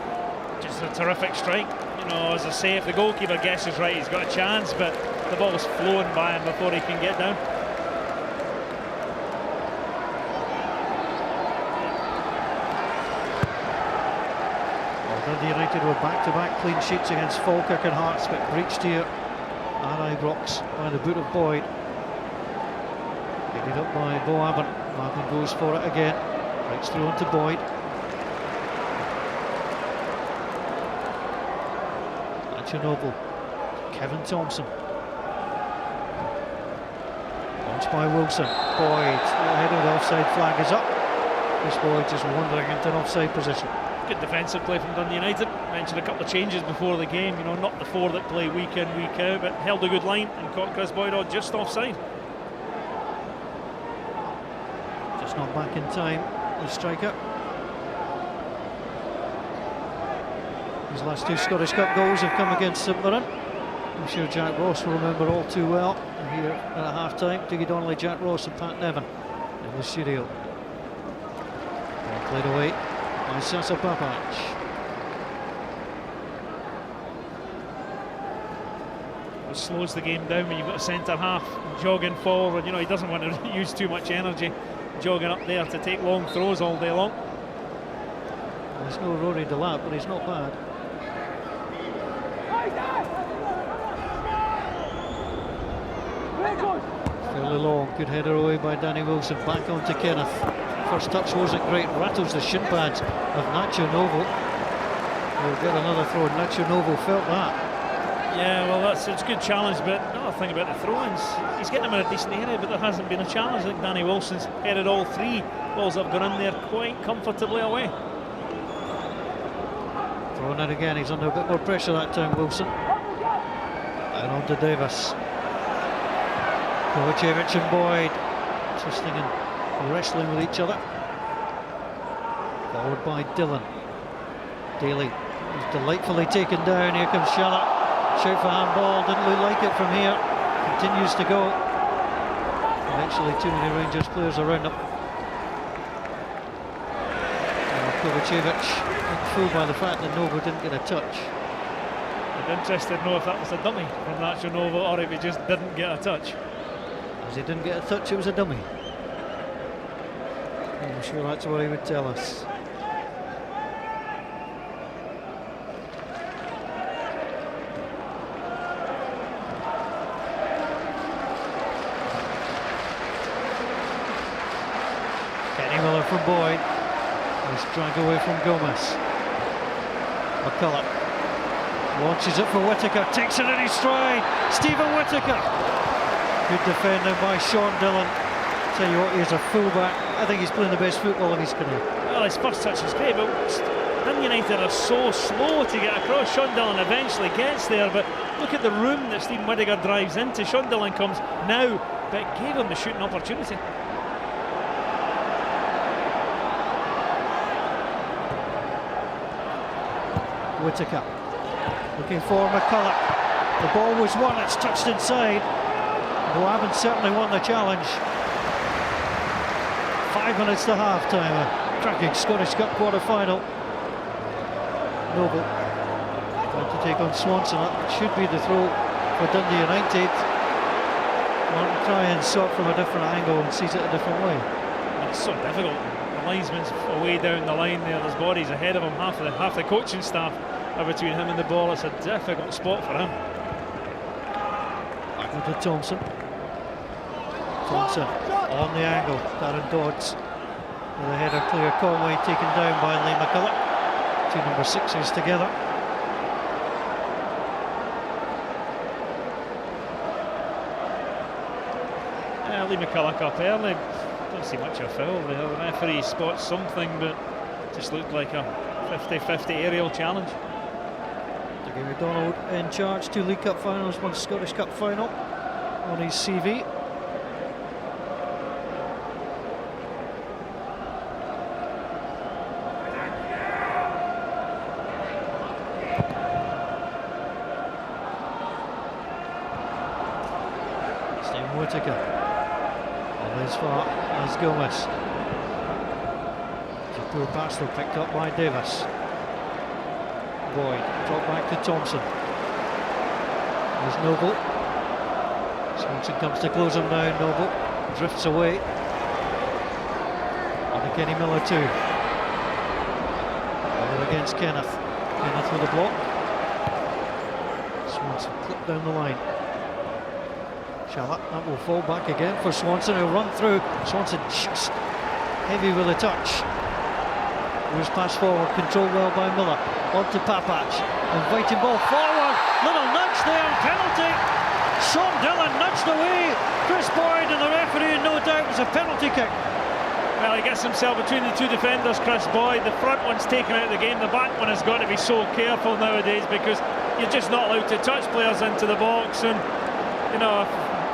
B: Just a terrific strike. You know, as I say, if the goalkeeper guesses right, he's got a chance, but the ball's flowing by him before he can get down.
A: Dundee United were back-to-back clean sheets against Falkirk and Hearts, but breached here at Ibrox by the boot of Boyd. Picked up by Bo Abbott. Martin goes for it again. Breaks through onto Boyd. Nacho Noble. Kevin Thompson. Launched by Wilson. Boyd. Ahead of the offside flag is up. Chris Boyd just wandering into an offside position.
B: Good defensive play from Dundee United. Mentioned a couple of changes before the game, you know, not the four that play week in, week out, but held a good line and caught Chris Boyd just offside.
A: Just not back in time, the striker. His last two Scottish Cup goals have come against St Mirren. I'm sure Jack Ross will remember all too well. Here at half-time, Dougie Donnelly, Jack Ross and Pat Nevin in the studio. Ball played away by Sasa Papac.
B: It slows the game down when you've got a centre half jogging forward. You know, he doesn't want to use too much energy jogging up there to take long throws all day long.
A: There's no Rory Delap, but he's not bad. Fairly long, good header away by Danny Wilson, back onto Kenneth. First touch wasn't great, rattles the shin pads of Nacho Novo. He'll get another throw, Nacho Novo felt that.
B: Yeah, well, it's a good challenge, but another thing about the throw-ins, he's getting them in a decent area, but there hasn't been a challenge. I think Danny Wilson's headed all three balls that have gone in there quite comfortably away.
A: Thrown in again, he's under a bit more pressure that time, Wilson. And on to Davis. Kovacevic and Boyd twisting and wrestling with each other. Followed by Dillon. Daly is delightfully taken down. Here comes Shalat. Shout for handball, didn't look like it from here. Continues to go. Eventually too many Rangers players around him. Kovacevic fooled by the fact that Novo didn't get a touch.
B: I'm interested to know if that was a dummy from Nacho Novo or if he just didn't get a touch.
A: As he didn't get a touch, it was a dummy. I'm sure that's what he would tell us. Kenny Miller from Boyd. He's dragged away from Gomez. McCulloch launches it for Whittaker, takes it in his stride. Stephen Whittaker. Good defending by Sean Dillon. Tell you what, he's a fullback. I think he's playing the best football of his career.
B: Well, his first touch is great, but Man United are so slow to get across. Sean Dillon eventually gets there, but look at the room that Stephen Whittaker drives into. Sean Dillon comes now, but gave him the shooting opportunity.
A: Whittaker looking for McCulloch. The ball was won, it's touched inside. Who haven't certainly won the challenge. 5 minutes to half time. A cracking Scottish Cup quarter-final. Noble trying to take on Swanson. That should be the throw for Dundee United. Martin try and sort from a different angle and sees it a different way.
B: It's so difficult. The linesman's way down the line there. There's bodies ahead of him. Half the coaching staff are between him and the ball. It's a difficult spot for him.
A: Back into Thompson. Thompson on the angle. Darren Dodds with a header clear. Conway taken down by Lee McCulloch. Two number sixes together.
B: Lee McCulloch up early. Don't see much of a foul there. The referee spots something, but just looked like a 50-50 aerial challenge.
A: Dougie McDonald in charge. 2 League Cup finals, 1 Scottish Cup final on his CV. Stephen Whittaker. As far as Gomez. It's a poor pass though, picked up by Davis. Boyd, drop back to Thompson. There's Noble. Swanson comes to close him down. Noble drifts away. On to Kenny Miller too. Over against Kenneth. Kenneth with a block. Swanson clipped down the line. Shalat, that will fall back again for Swanson. He'll run through. Swanson just heavy with a touch. Moves pass forward, controlled well by Miller. On to Papac. Inviting ball forward. Little nudge there, penalty. Sean Dillon nudged away. Chris Boyd and the referee, no doubt, was a penalty kick.
B: Well, he gets himself between the two defenders, Chris Boyd. The front one's taken out of the game. The back one has got to be so careful nowadays because you're just not allowed to touch players into the box. And, you know,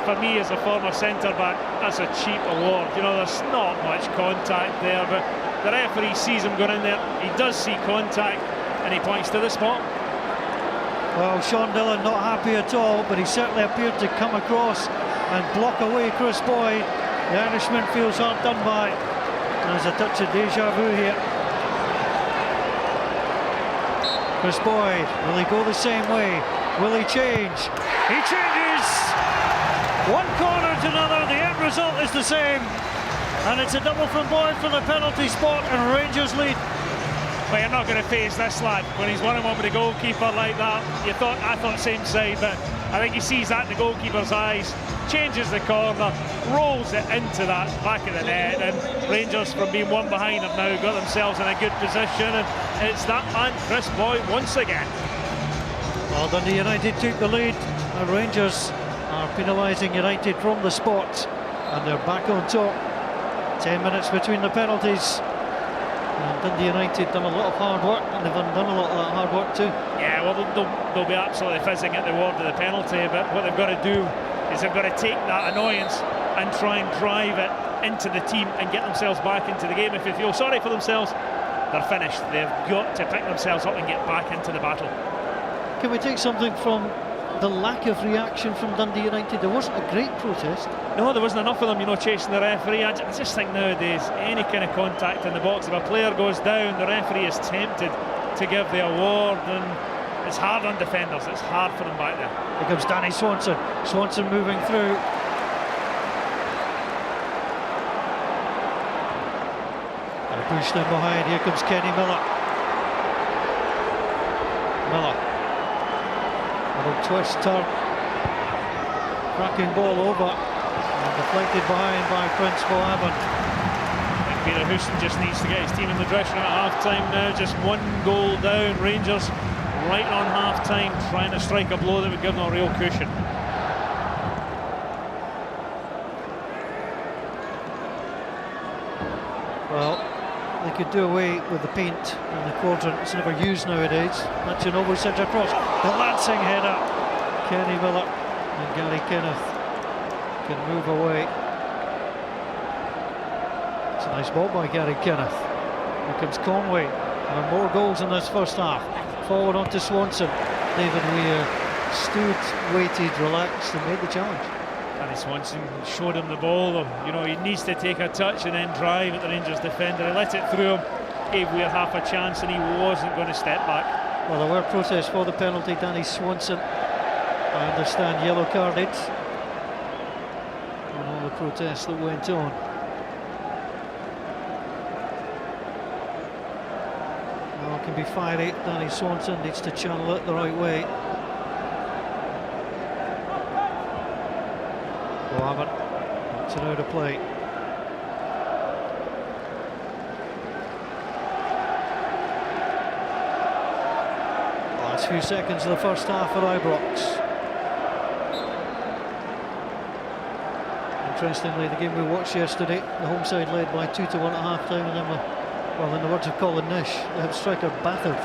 B: for me as a former centre-back, that's a cheap award. You know, there's not much contact there, but the referee sees him going in there. He does see contact, and he points to the spot.
A: Well, Sean Dillon not happy at all, but he certainly appeared to come across and block away Chris Boyd. The Irishman feels hard done by. There's a touch of deja vu here. Chris Boyd, will he go the same way? Will he change? He changes! is! One corner to another, the end result is the same. And it's a double from Boyd for the penalty spot, and Rangers lead.
B: But you're not going to face this lad when he's 1-on-1 with the goalkeeper like that. I thought same side, but I think he sees that in the goalkeeper's eyes, changes the corner, rolls it into that back of the net, and Rangers, from being one behind, have now got themselves in a good position, and it's that man, Chris Boyd, once again.
A: Well, Dundee United took the lead, and Rangers are penalising United from the spot, and they're back on top. 10 minutes between the penalties. And Dundee United done a lot of hard work, and they've undone a lot of that hard work too.
B: Yeah, well, they'll be absolutely fizzing at the word of the penalty, but what they've got to do is they've got to take that annoyance and try and drive it into the team and get themselves back into the game. If they feel sorry for themselves, they're finished. They've got to pick themselves up and get back into the battle.
A: Can we take something from the lack of reaction from Dundee United? There wasn't a great protest.
B: No, there wasn't enough of them, chasing the referee. I just think nowadays, any kind of contact in the box, if a player goes down, the referee is tempted to give the award, and it's hard on defenders. It's hard for them back there.
A: Here comes Danny Swanson. Swanson moving through. And pushed in behind. Here comes Kenny Miller. Miller. Little twist, turn. Cracking ball over. And deflected behind by Prince Bohavan.
B: I think Peter Houston just needs to get his team in the dressing room at half-time now. Just one goal down. Rangers right on half-time, trying to strike a blow that would give them a real cushion.
A: Well, they could do away with the paint in the quadrant. It's never used nowadays. That's an over centre cross. The lancing header. Kenny Miller and Gary Kenneth can move away. It's a nice ball by Gary Kenneth. Here comes Conway. And more goals in this first half. Forward onto Swanson. David Weir stood, waited, relaxed, and made the challenge.
B: Danny Swanson showed him the ball. He needs to take a touch and then drive at the Rangers defender. He let it through him, gave Weir half a chance, and he wasn't going to step back.
A: Well, there were protests for the penalty. Danny Swanson, I understand, yellow carded. And all the protests that went on. Well, it can be fiery. Danny Swanson needs to channel it the right way. Bohavan, it's an out of play. Last few seconds of the first half for Ibrox. Interestingly, the game we watched yesterday, the home side led by 2-1 at half-time, and then, well, in the words of Colin Nish, the hip striker battered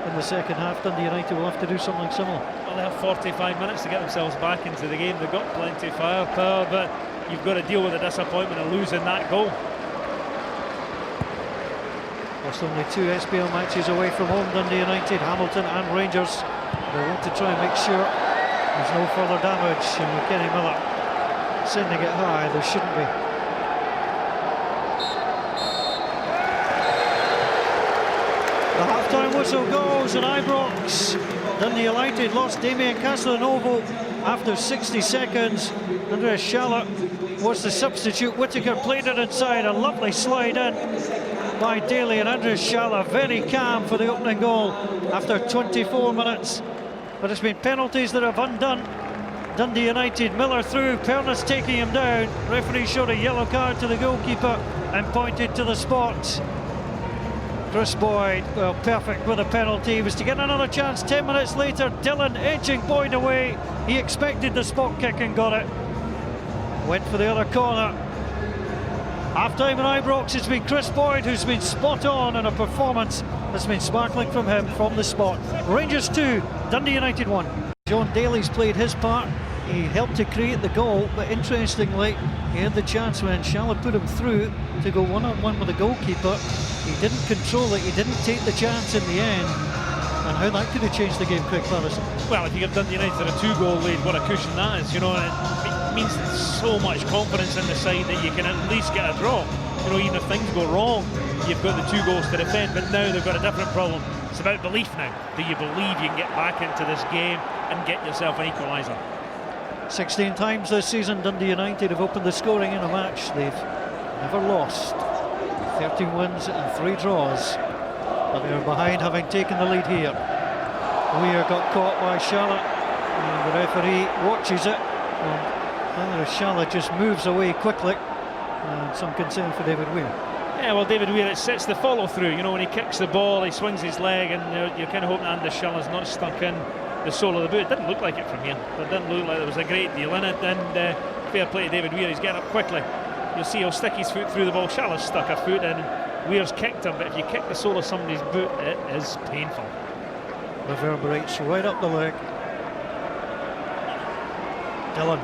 A: in the second half. Dundee United will have to do something similar.
B: Well, they have 45 minutes to get themselves back into the game. They've got plenty of firepower, but you've got to deal with the disappointment of losing that goal.
A: Just only 2 SPL matches away from home, Dundee United, Hamilton and Rangers. They want to try and make sure there's no further damage. And with Kenny Miller sending it high, there shouldn't be. The half-time whistle goes and Ibrox. Dundee United lost Damien Castellanovo after 60 seconds. Andreas Schaller was the substitute. Whittaker played it inside. A lovely slide in by Daly, and Andreas Schaller very calm for the opening goal after 24 minutes. But it's been penalties that have undone Dundee United. Miller through, Pernas taking him down. Referee showed a yellow card to the goalkeeper and pointed to the spot. Chris Boyd, well, perfect with a penalty. He was to get another chance 10 minutes later. Dillon edging Boyd away. He expected the spot kick and got it. Went for the other corner. Half-time in Ibrox, it's been Chris Boyd who's been spot on, and a performance that's been sparkling from him from the spot. Rangers 2, Dundee United 1. John Daly's played his part. He helped to create the goal, but interestingly, he had the chance when Schaller put him through to go one-on-one with the goalkeeper. He didn't control it, he didn't take the chance in the end. And how that could have changed the game, Craig Patterson.
B: Well, if you give Dundee United a 2-goal lead, what a cushion that is, and it means so much confidence in the side that you can at least get a draw. Even if things go wrong, you've got the 2 goals to defend, but now they've got a different problem. It's about belief now. Do you believe you can get back into this game and get yourself an equaliser?
A: 16 times this season Dundee United have opened the scoring in a match. They've never lost. 13 wins and 3 draws. But they're behind, having taken the lead here. Weir got caught by Charlotte, and the referee watches it. And Charlotte just moves away quickly, and some concern for David Weir.
B: Yeah, well, David Weir, it sets the follow through. You know, when he kicks the ball, he swings his leg, and you're kind of hoping Anders Schiller's not stuck in the sole of the boot. It didn't look like it from here. It didn't look like there was a great deal in it. And fair play to David Weir, he's getting up quickly. You'll see he'll stick his foot through the ball. Schiller's stuck a foot in. Weir's kicked him, but if you kick the sole of somebody's boot, it is painful.
A: Reverberates right up the leg. Dillon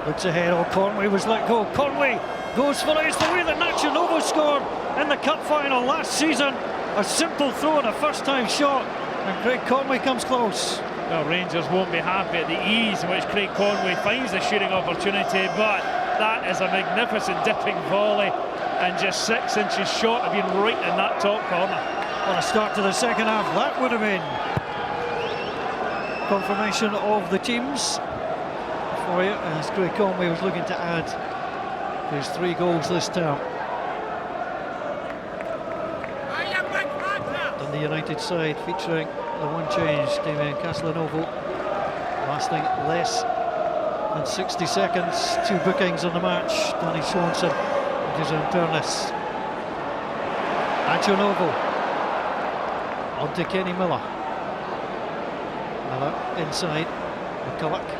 A: looks ahead. Oh, Conway was let go. Conway goes for it. It's the way that Nacho Novo scored in the cup final last season. A simple throw and a first-time shot, and Craig Conway comes close.
B: Well, Rangers won't be happy at the ease in which Craig Conway finds the shooting opportunity, but that is a magnificent dipping volley, and just 6 inches short of being right in that top corner.
A: What a start to the second half that would have been. Confirmation of the teams for you, as Craig Conway was looking to add his 3 goals this term. Dundee United side featuring the one change, Damian Castelnuovo, lasting less than 60 seconds. 2 bookings on the match. Danny Swanson and his own Pernis. Nacho Novo on to Kenny Miller. Miller inside. McCulloch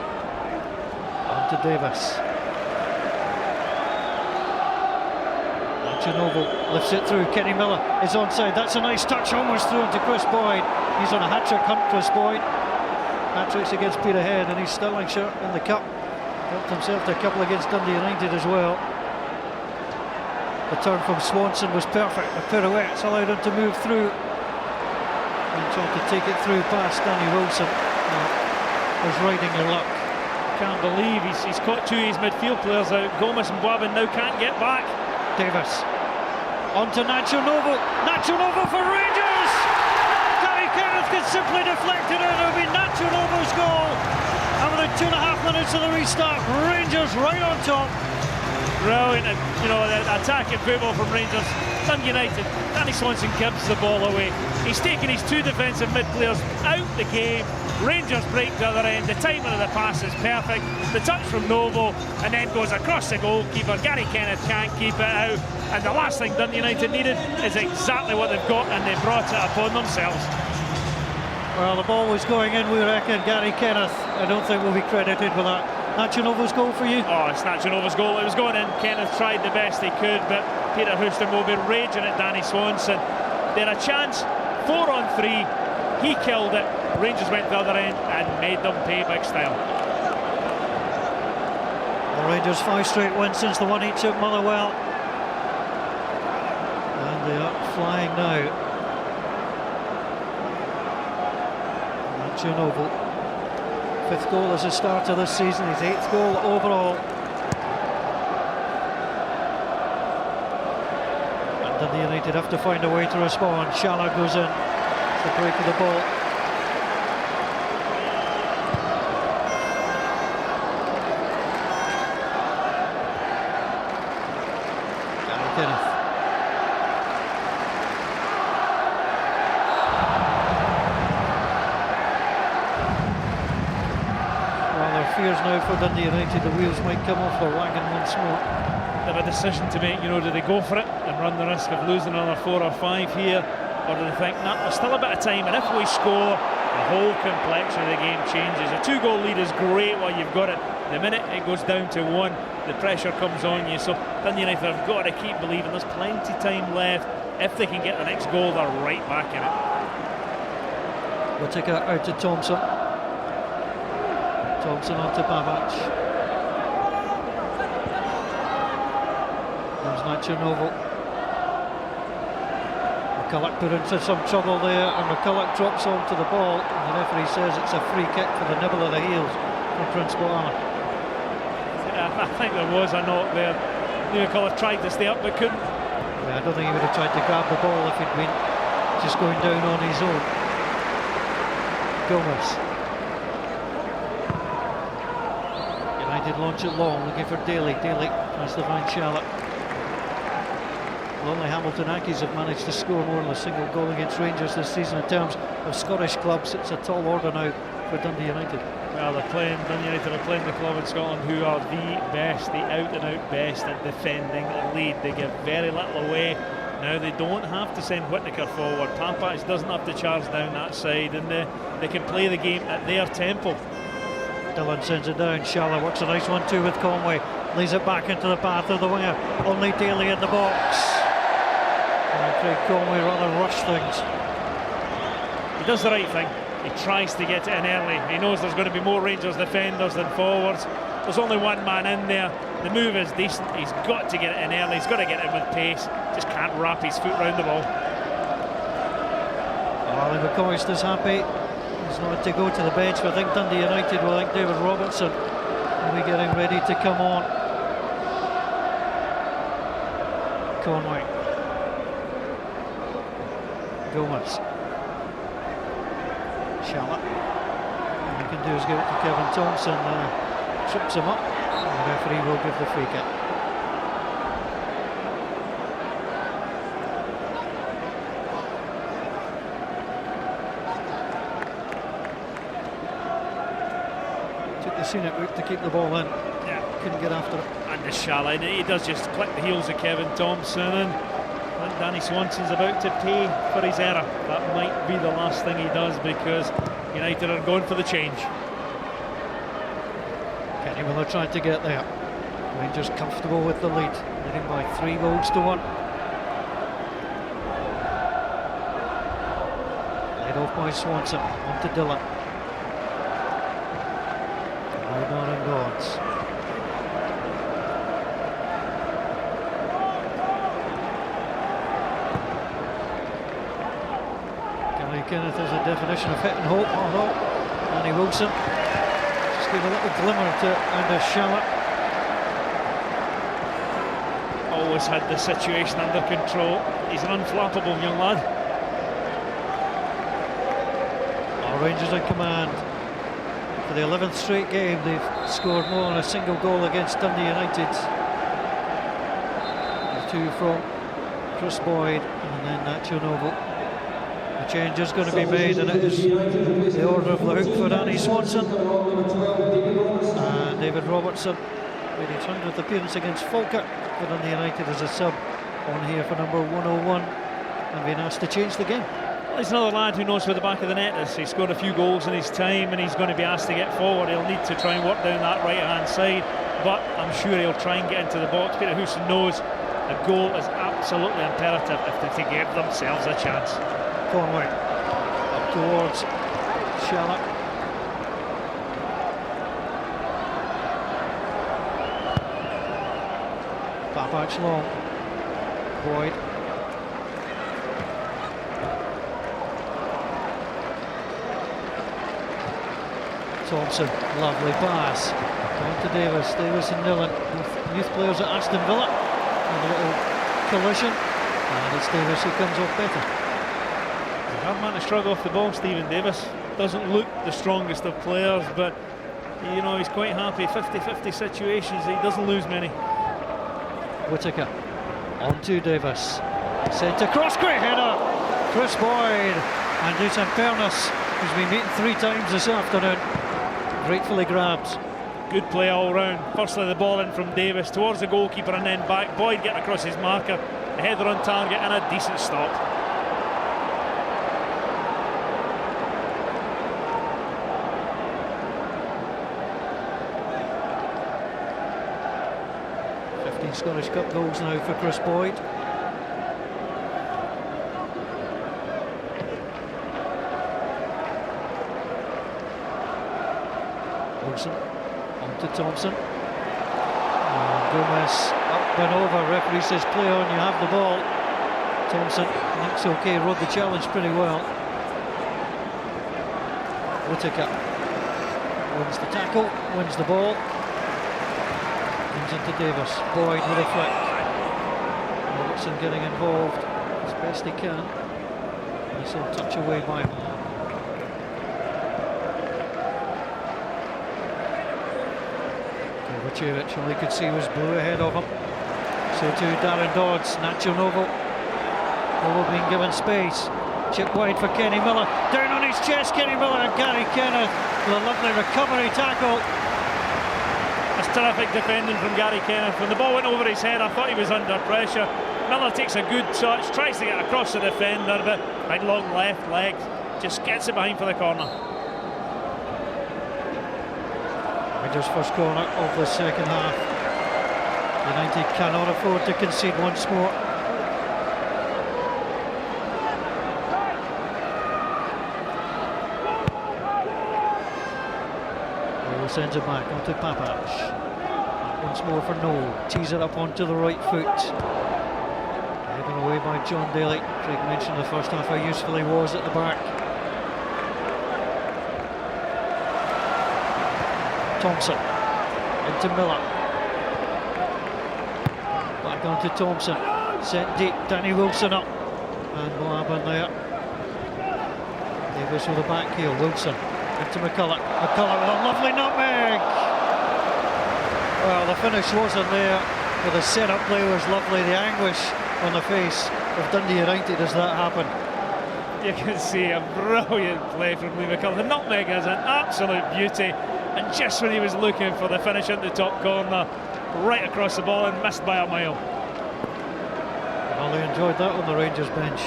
A: on to Davis. Nacho Novo lifts it through. Kenny Miller is onside. That's a nice touch, almost through to Chris Boyd. He's on a hat-trick hunt, Chris Boyd. Hat-tricks against Peterhead, and he's Stirlingshire in the cup. Helped himself to a couple against Dundee United as well. The turn from Swanson was perfect. The pirouettes allowed him to move through and tried to take it through past Danny Wilson. Was riding your luck.
B: Can't believe he's caught 2 of his midfield players out. Gomez and Boabin now can't get back.
A: Davis on to Nacho Novo. Nacho Novo for Rangers! Gary Kenneth can simply deflect it, and it'll be Nacho Novo's goal. And within 2.5 minutes of the restart, Rangers right on top.
B: Brilliant, and you know, the attacking football from Rangers. Dundee United, Danny Swanson gives the ball away. He's taken his 2 defensive mid players out the game. Rangers break the other end. The timing of the pass is perfect. The touch from Novo, and then goes across the goalkeeper. Gary Kenneth can't keep it out. And the last thing Dundee United needed is exactly what they've got, and they brought it upon themselves.
A: Well, the ball was going in, we reckon. Gary Kenneth, I don't think will be credited with that. Nacho Novo's goal for you?
B: Oh, it's Nacho Novo's goal. It was going in. Kenneth tried the best he could, but Peter Houston will be raging at Danny Swanson. They had a chance, 4 on 3. He killed it. Rangers went the other end and made them pay big style.
A: The Rangers 5 straight wins since the one each at Motherwell. And they are flying now. Nacho Novo. 5th goal as a starter this season, his 8th goal overall. And Dundee United have to find a way to respond. Shala goes in. It's the break of the ball. Gary Kenneth. Fears now for Dundee United, the wheels might come off the wagon once more.
B: They have a decision to make, you know, do they go for it and run the risk of losing another 4 or 5 here, or do they think, nah, there's still a bit of time, and if we score, the whole complexion of the game changes. A 2-goal lead is great while you've got it. The minute it goes down to 1, the pressure comes on you, so Dundee United have got to keep believing there's plenty of time left. If they can get the next goal, they're right back in it.
A: Whittaker out to Thompson. Thompson on to Babac. There's Nacho Novo. McCulloch put into some trouble there, and McCulloch drops onto the ball, and the referee says it's a free kick for the nibble of the heels from Prince Boana.
B: I think there was a knock there. McCulloch tried to stay up but couldn't.
A: Yeah, I don't think he would have tried to grab the ball if he'd been just going down on his own. Gomez. launch it long, looking for Daly. Daly tries to find Charlotte. Only Hamilton Accies have managed to score more than a single goal against Rangers this season. In terms of Scottish clubs, it's a tall order now for Dundee United.
B: Well, Dundee United are playing the club in Scotland who are the best, the out-and-out best at defending a lead. They give very little away. Now they don't have to send Whittaker forward. Papac doesn't have to charge down that side, and they can play the game at their tempo.
A: Dillon sends it down. Shala works a nice 1-2 with Conway. Lays it back into the path of the winger. Only Daly in the box. And Craig Conway rather rushed things.
B: He does the right thing. He tries to get it in early. He knows there's going to be more Rangers defenders than forwards. There's only one man in there. The move is decent. He's got to get it in early. He's got to get it with pace. Just can't wrap his foot round the ball.
A: Ali McCoist is happy. He's not to go to the bench, but I think Dundee United will think David Robertson will be getting ready to come on. Conway. Gomez. Shala. All he can do is give it to Kevin Thompson. Trips him up. And the referee will give the free kick. Took the scenic route to keep the ball in.
B: Yeah.
A: Couldn't get after it.
B: And the Shala, he does just click the heels of Kevin Thompson, and I think Danny Swanson's about to pay for his error. That might be the last thing he does, because United are going for the change.
A: Kenny Miller trying to get there. Rangers comfortable with the lead, leading by 3-1. Led off by Swanson, on to Dillon. Now down and Gordons. Gary Kenneth is a definition of hit and hope. Oh no, Danny Wilson just gave a little glimmer to Anders Shala.
B: Always had the situation under control. He's an unflappable young lad.
A: Our Rangers in command. For the 11th straight game, they've scored more than a single goal against Dundee United. The two from Chris Boyd and then Nacho Noble. The change is going to be made, and it is the order of the hook for Danny Swanson. And David Robertson made his 100th appearance against Falkirk for Dundee United as a sub on here for number 101, and being asked to change the game.
B: Well, he's another lad who knows where the back of the net is. He's scored a few goals in his time, and he's going to be asked to get forward. He'll need to try and work down that right hand side, but I'm sure he'll try and get into the box. Peter Houston knows a goal is absolutely imperative if they give themselves a chance.
A: Conway up towards Shala. Papac long. Boyd. Thompson, lovely pass. On to Davis. Davis and Dillon, both youth players at Aston Villa. And a little collision. And it's Davis who comes off better.
B: Hard man to struggle off the ball, Stephen Davis. Doesn't look the strongest of players, but you know, he's quite happy. 50-50 situations, he doesn't lose many.
A: Whittaker on to Davis. Sent across, great header. Chris Boyd and Dusan Pernas, who's been beaten 3 times this afternoon, gratefully grabs.
B: Good play all round. Firstly, the ball in from Davis towards the goalkeeper and then back. Boyd getting across his marker. A header on target and a decent stop.
A: Scottish Cup goals now for Chris Boyd. Wilson on to Thompson. And Gomez up and over. Referee says play on, you have the ball. Thompson thinks okay, rode the challenge pretty well. Whittaker wins the tackle, wins the ball. Comes into Davis. Boyd with a flick. Robertson getting involved as best he can. Nice little touch away by him. Kovacevic. All he could see was blue ahead of him. So to Darren Dodds, Nacho Novo. Novo being given space. Chip wide for Kenny Miller. Down on his chest, Kenny Miller, and Gary Kenneth with a lovely recovery tackle.
B: That's terrific defending from Gary Kenneth. When the ball went over his head, I thought he was under pressure. Miller takes a good touch, tries to get across the defender, but right long left leg, just gets it behind for the corner.
A: Rangers' first corner of the second half. United cannot afford to concede once more. Noel sends it back onto Papac. Once more for Noel. Tees it up onto the right foot. Given away by John Daly. Craig mentioned the first half how useful he was at the back. Thompson into Miller. Back onto Thompson. Sent deep. Danny Wilson up. And what happened there? Davis with a back heel. Wilson into McCulloch. McCulloch with a lovely nutmeg. Well, the finish wasn't there, but the set-up play was lovely. The anguish on the face of Dundee United as that happened.
B: You can see a brilliant play from Lee McCulloch. The nutmeg is an absolute beauty, and just when he was looking for the finish in the top corner, right across the ball and missed by a mile.
A: Well, they enjoyed that on the Rangers bench.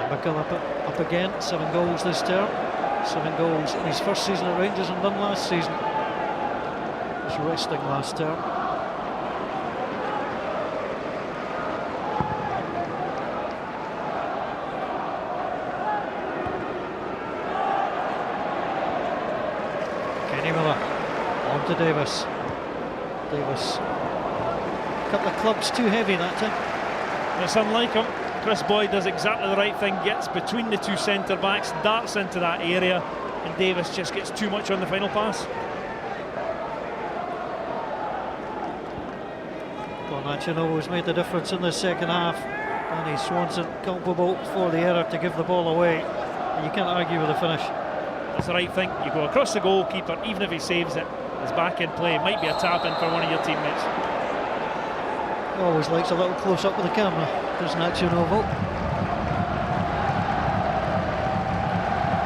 A: McCulloch up again, 7 goals this term, 7 goals in his first season at Rangers and done last season. He was resting last term. Kenny Miller on to Davis. Davis, a couple of clubs too heavy that time.
B: It's unlike him. Chris Boyd does exactly the right thing, gets between the two centre backs, darts into that area, and Davis just gets too much on the final pass.
A: Well, Nacho has made the difference in the second half. Danny Swanson culpable for the error to give the ball away. And you can't argue with the finish.
B: That's the right thing. You go across the goalkeeper, even if he saves it, it's back in play. It might be a tap-in for one of your teammates.
A: Always likes a little close-up with the camera, does Nacho Novo.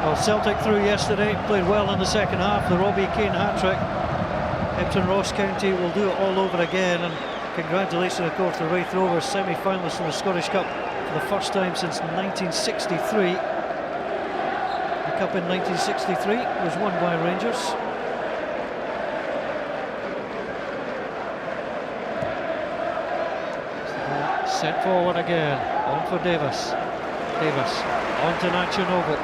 A: Well, Celtic through yesterday, played well in the second half. The Robbie Keane hat-trick. Hepton Ross County will do it all over again, and congratulations, of course, to Raith Rovers, semi-finalists in the Scottish Cup for the first time since 1963. The Cup in 1963 was won by Rangers. Set forward again, on for Davis. Davis, on to Nacho Novo.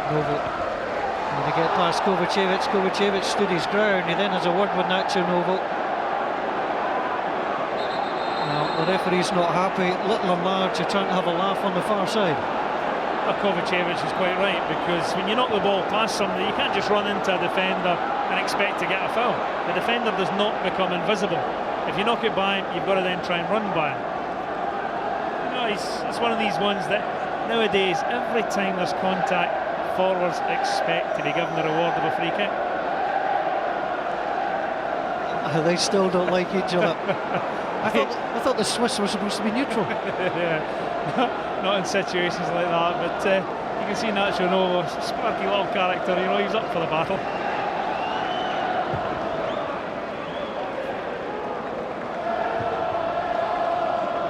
A: Novo, trying to get past Kovacevic. Kovacevic stood his ground. He then has a word with Nacho Novo. Now, the referee's not happy. Little and large are trying to have a laugh on the far side.
B: Well, Kovacevic is quite right, because when you knock the ball past somebody, you can't just run into a defender and expect to get a foul. The defender does not become invisible. If you knock it by him, you've got to then try and run by him. You know, it's one of these ones that nowadays, every time there's contact, forwards expect to be given the reward of a free kick.
A: They still don't like each other. I thought the Swiss were supposed to be neutral.
B: Yeah, not in situations like that, but you can see Nacho Novo, sparky little character, you know, he's up for the battle.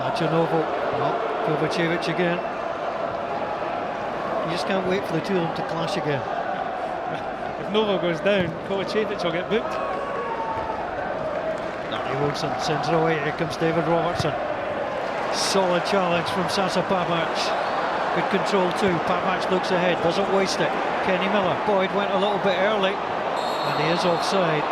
A: Nacho Novo, Kovacevic again. You just can't wait for the two of them to clash again.
B: If Novo goes down, Kovacevic will get booked.
A: Danny Wilson sends it away. Here comes David Robertson. Solid challenge from Sasa Papac. Good control too. Papac looks ahead, doesn't waste it. Kenny Miller. Boyd went a little bit early, and he is offside.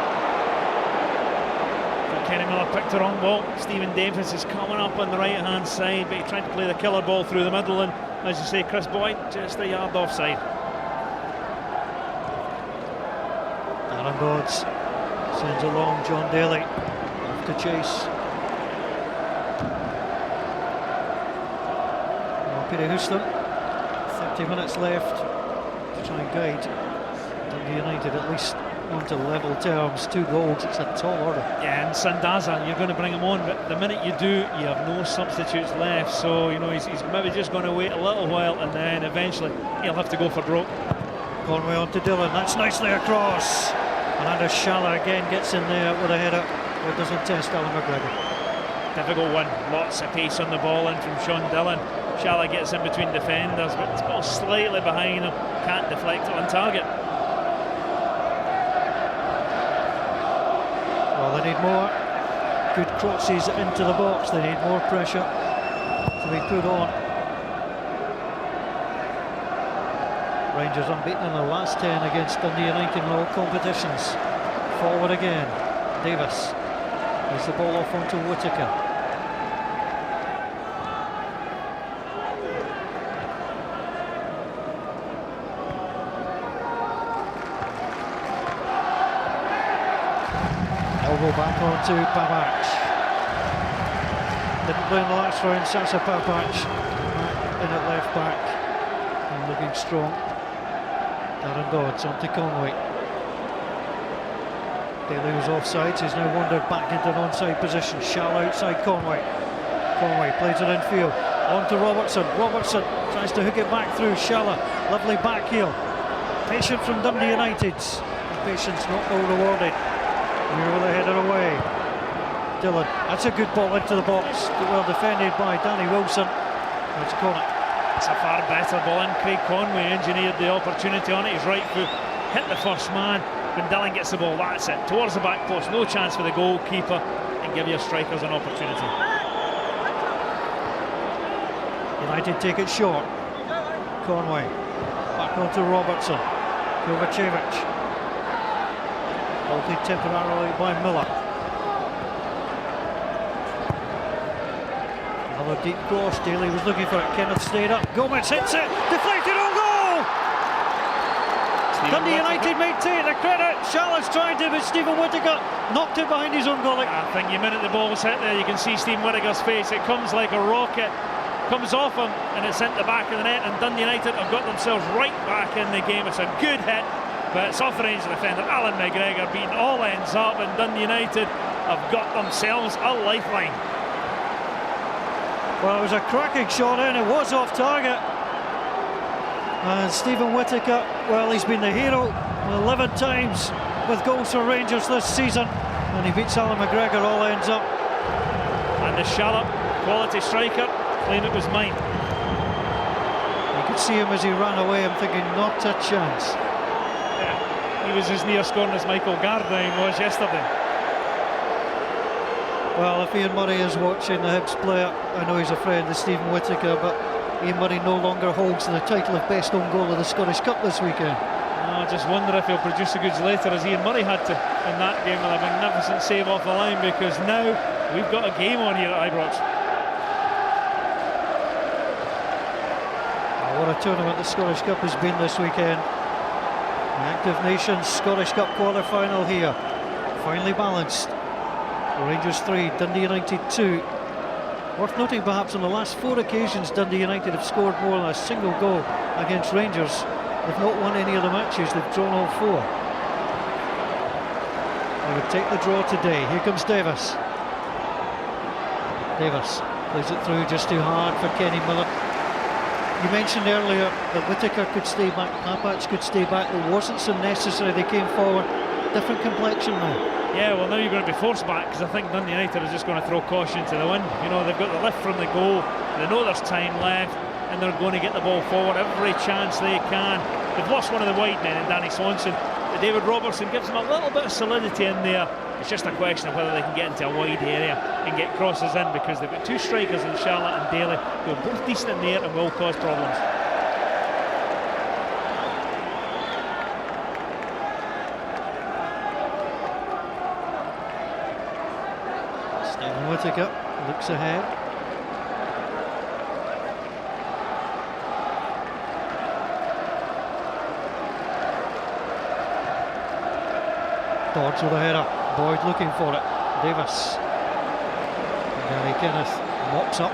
B: Kenny Miller picked the wrong ball. Stephen Davis is coming up on the right-hand side, but he tried to play the killer ball through the middle, and as you say, Chris Boyd just a yard offside.
A: Darren Dodds sends along John Daly off to chase. Peter Houston. 30 minutes left to try and guide Dundee United at least onto level terms. 2 goals, it's a tall order.
B: Yeah, and Sandaza, you're going to bring him on, but the minute you do, you have no substitutes left. So, you know, he's maybe just going to wait a little while, and then eventually he'll have to go for broke.
A: Conway on to Dillon, that's nicely across. And Anders Schaller again gets in there with a header, but doesn't test Alan McGregor.
B: Difficult one, lots of pace on the ball in from Sean Dillon. Schaller gets in between defenders, but it's ball slightly behind him, can't deflect it on target.
A: Well, they need more good crosses into the box, they need more pressure to be put on. Rangers unbeaten in the last 10 against Dundee United in all competitions. Forward again, Davis. Here's the ball off onto Whittaker. Elbow back onto Babac. Didn't play in the last round, Sasa Babac in at left back and looking strong. Darren Dodds onto Conway. Daly was offside, he's now wandered back into an onside position. Schaller outside Conway. Conway plays it infield. On to Robertson. Robertson tries to hook it back through. Schaller, lovely back heel. Patient from Dundee United. Patience not well rewarded. Here with a header away. Dillon, that's a good ball into the box. Well defended by Danny Wilson. It's a corner.
B: It's a far better ball in. Craig Conway engineered the opportunity on it. His right foot hit the first man. When Dillon gets the ball, that's it. Towards the back post, no chance for the goalkeeper, and give your strikers an opportunity.
A: United take it short. Conway, back onto Robertson. Kovacevic. Halted temporarily by Miller. Another deep cross, Daly was looking for it. Kenneth stayed up. Gomez hits it, deflected on goal! Dundee United maintain the credit. Schaller's tried to, but Stephen Whittaker knocked it behind his own goalie.
B: I think the minute the ball was hit there, you can see Stephen Whittaker's face. It comes like a rocket, comes off him, and it's into the back of the net. And Dundee United have got themselves right back in the game. It's a good hit, but it's off the range of the defender. Alan McGregor beating all ends up, and Dundee United have got themselves a lifeline.
A: Well, it was a cracking shot in. It was off target. And Stephen Whittaker, well, he's been the hero 11 times with goals for Rangers this season, and he beats Alan McGregor, all ends up.
B: And the Schaller, quality striker, claimed it was mine.
A: You could see him as he ran away. I'm thinking, not a chance.
B: Yeah, he was as near scoring as Michael Gardyne was yesterday.
A: Well, if Ian Murray is watching, the Hibs player, I know he's a friend of Stephen Whittaker, but Ian Murray no longer holds the title of best own goal of the Scottish Cup this weekend.
B: I just wonder if he'll produce the goods later, as Ian Murray had to in that game with a magnificent save off the line, because now we've got a game on here at Ibrox.
A: Oh, what a tournament the Scottish Cup has been this weekend. The Active Nations Scottish Cup quarter-final here. Finely balanced. Rangers 3, Dundee United 2. Worth noting perhaps on the last 4 occasions Dundee United have scored more than a single goal against Rangers. They've not won any of the matches, they've drawn all 4. They would take the draw today. Here comes Davis. Davis plays it through just too hard for Kenny Miller. You mentioned earlier that Whittaker could stay back, Babac could stay back. It wasn't so necessary, they came forward. Different complexion now.
B: Yeah, well, now you're going to be forced back, because I think Dundee United is just going to throw caution to the wind. You know, they've got the lift from the goal, they know there's time left, and they're going to get the ball forward every chance they can. They've lost one of the wide men in Danny Swanson, but David Robertson gives them a little bit of solidity in there. It's just a question of whether they can get into a wide area and get crosses in, because they've got 2 strikers in Schaller and Daly who are both decent in the air and will cause problems.
A: Whittaker looks ahead. Dodds with a header. Boyd looking for it. Davis. And Gary Kenneth mops up.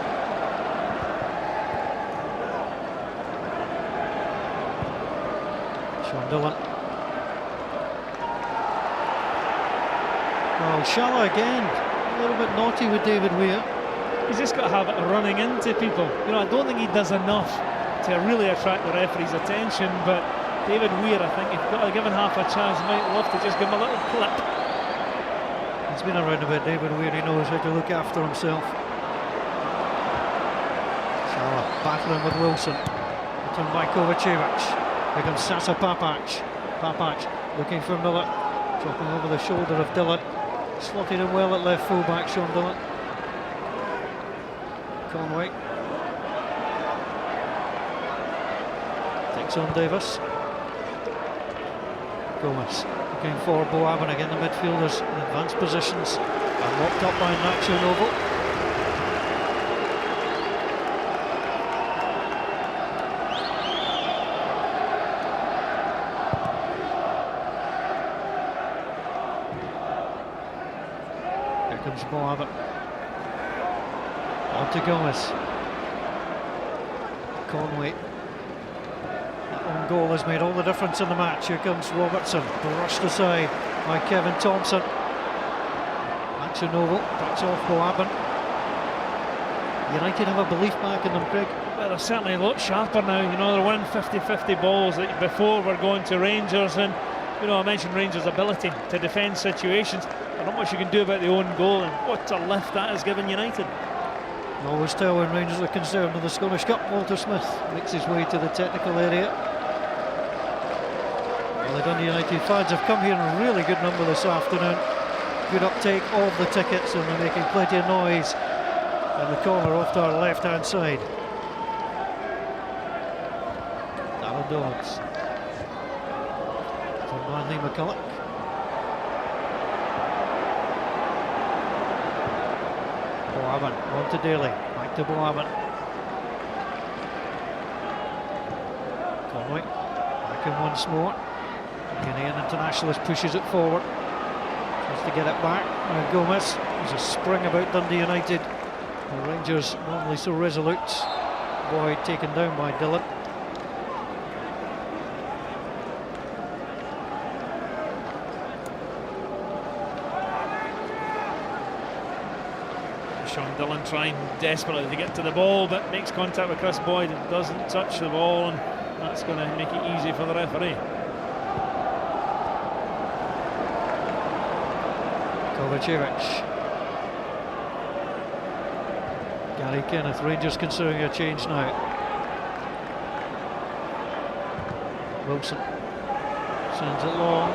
A: Sean Dillon. Well, Shallow again, a little bit naughty with David Weir.
B: He's just got a habit of running into people. You know, I don't think he does enough to really attract the referee's attention, but David Weir, I think, if given half a chance, might love to just give him a little clip.
A: He's been around a bit, David Weir, he knows how to look after himself. Shallow battling with Wilson. Returned by Kovacevic. Here comes Sasa Papac. Papac looking for Miller. Dropping over the shoulder of Dillon. Slotted him well at left fullback, Sean Dillon. Conway. Takes on Davis. Gomez looking for Boabin again, the midfielders in advanced positions. And locked up by Nacho Novo. Here comes Boabin. On to Gomez. Conway. That own goal has made all the difference in the match. Here comes Robertson, brushed aside by Kevin Thompson. Nacho Novo backs off Boabin. United have a belief back in them, Craig.
B: Well, they're certainly a lot sharper now. You know, they're winning 50-50 balls that before were going to Rangers, and you know, I mentioned Rangers' ability to defend situations. There's not much you can do about the own goal, and what a lift that has given United.
A: Always tell when Rangers are concerned with the Scottish Cup. Walter Smith makes his way to the technical area. Well, the Dundee United fans have come here in a really good number this afternoon. Good uptake of the tickets, and they're making plenty of noise in the corner off to our left hand side. Darren Dawes from Manley McCulloch. Boabin on to Daly, back to Boabin. Conway back in once more. Guinean internationalist pushes it forward. Tries to get it back. Now Gomez. There's a spring about Dundee United. The Rangers normally so resolute. Boyd taken down by Dillon.
B: Sean Dillon trying desperately to get to the ball, but makes contact with Chris Boyd and doesn't touch the ball, and that's going to make it easy for the referee.
A: Kovacevic. Gary Kenneth, Rangers considering a change now. Wilson sends it long.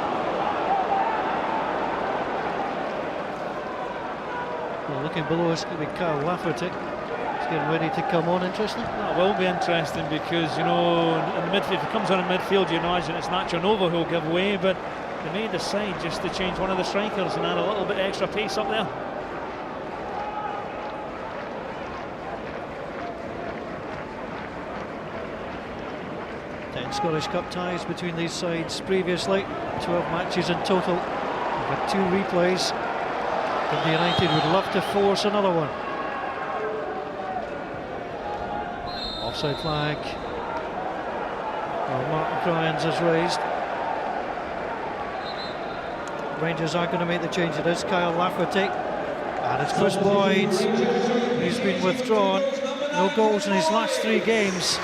A: Well, looking below us could be Kyle Lafferty. He's getting ready to come on. Interesting.
B: That will be interesting because, you know, in the midfield, if he comes on in midfield, you imagine it's Nacho Novo who'll give way, but they may decide just to change one of the strikers and add a little bit extra pace up there.
A: Scottish Cup ties between these sides previously, 12 matches in total. We've had 2 replays. Dundee United would love to force another one. Offside flag. Well, Martin Cryans is raised. Rangers aren't going to make the change. It is Kyle Lafferty. And it's Chris Boyd. He's been withdrawn. No goals in his last 3 games.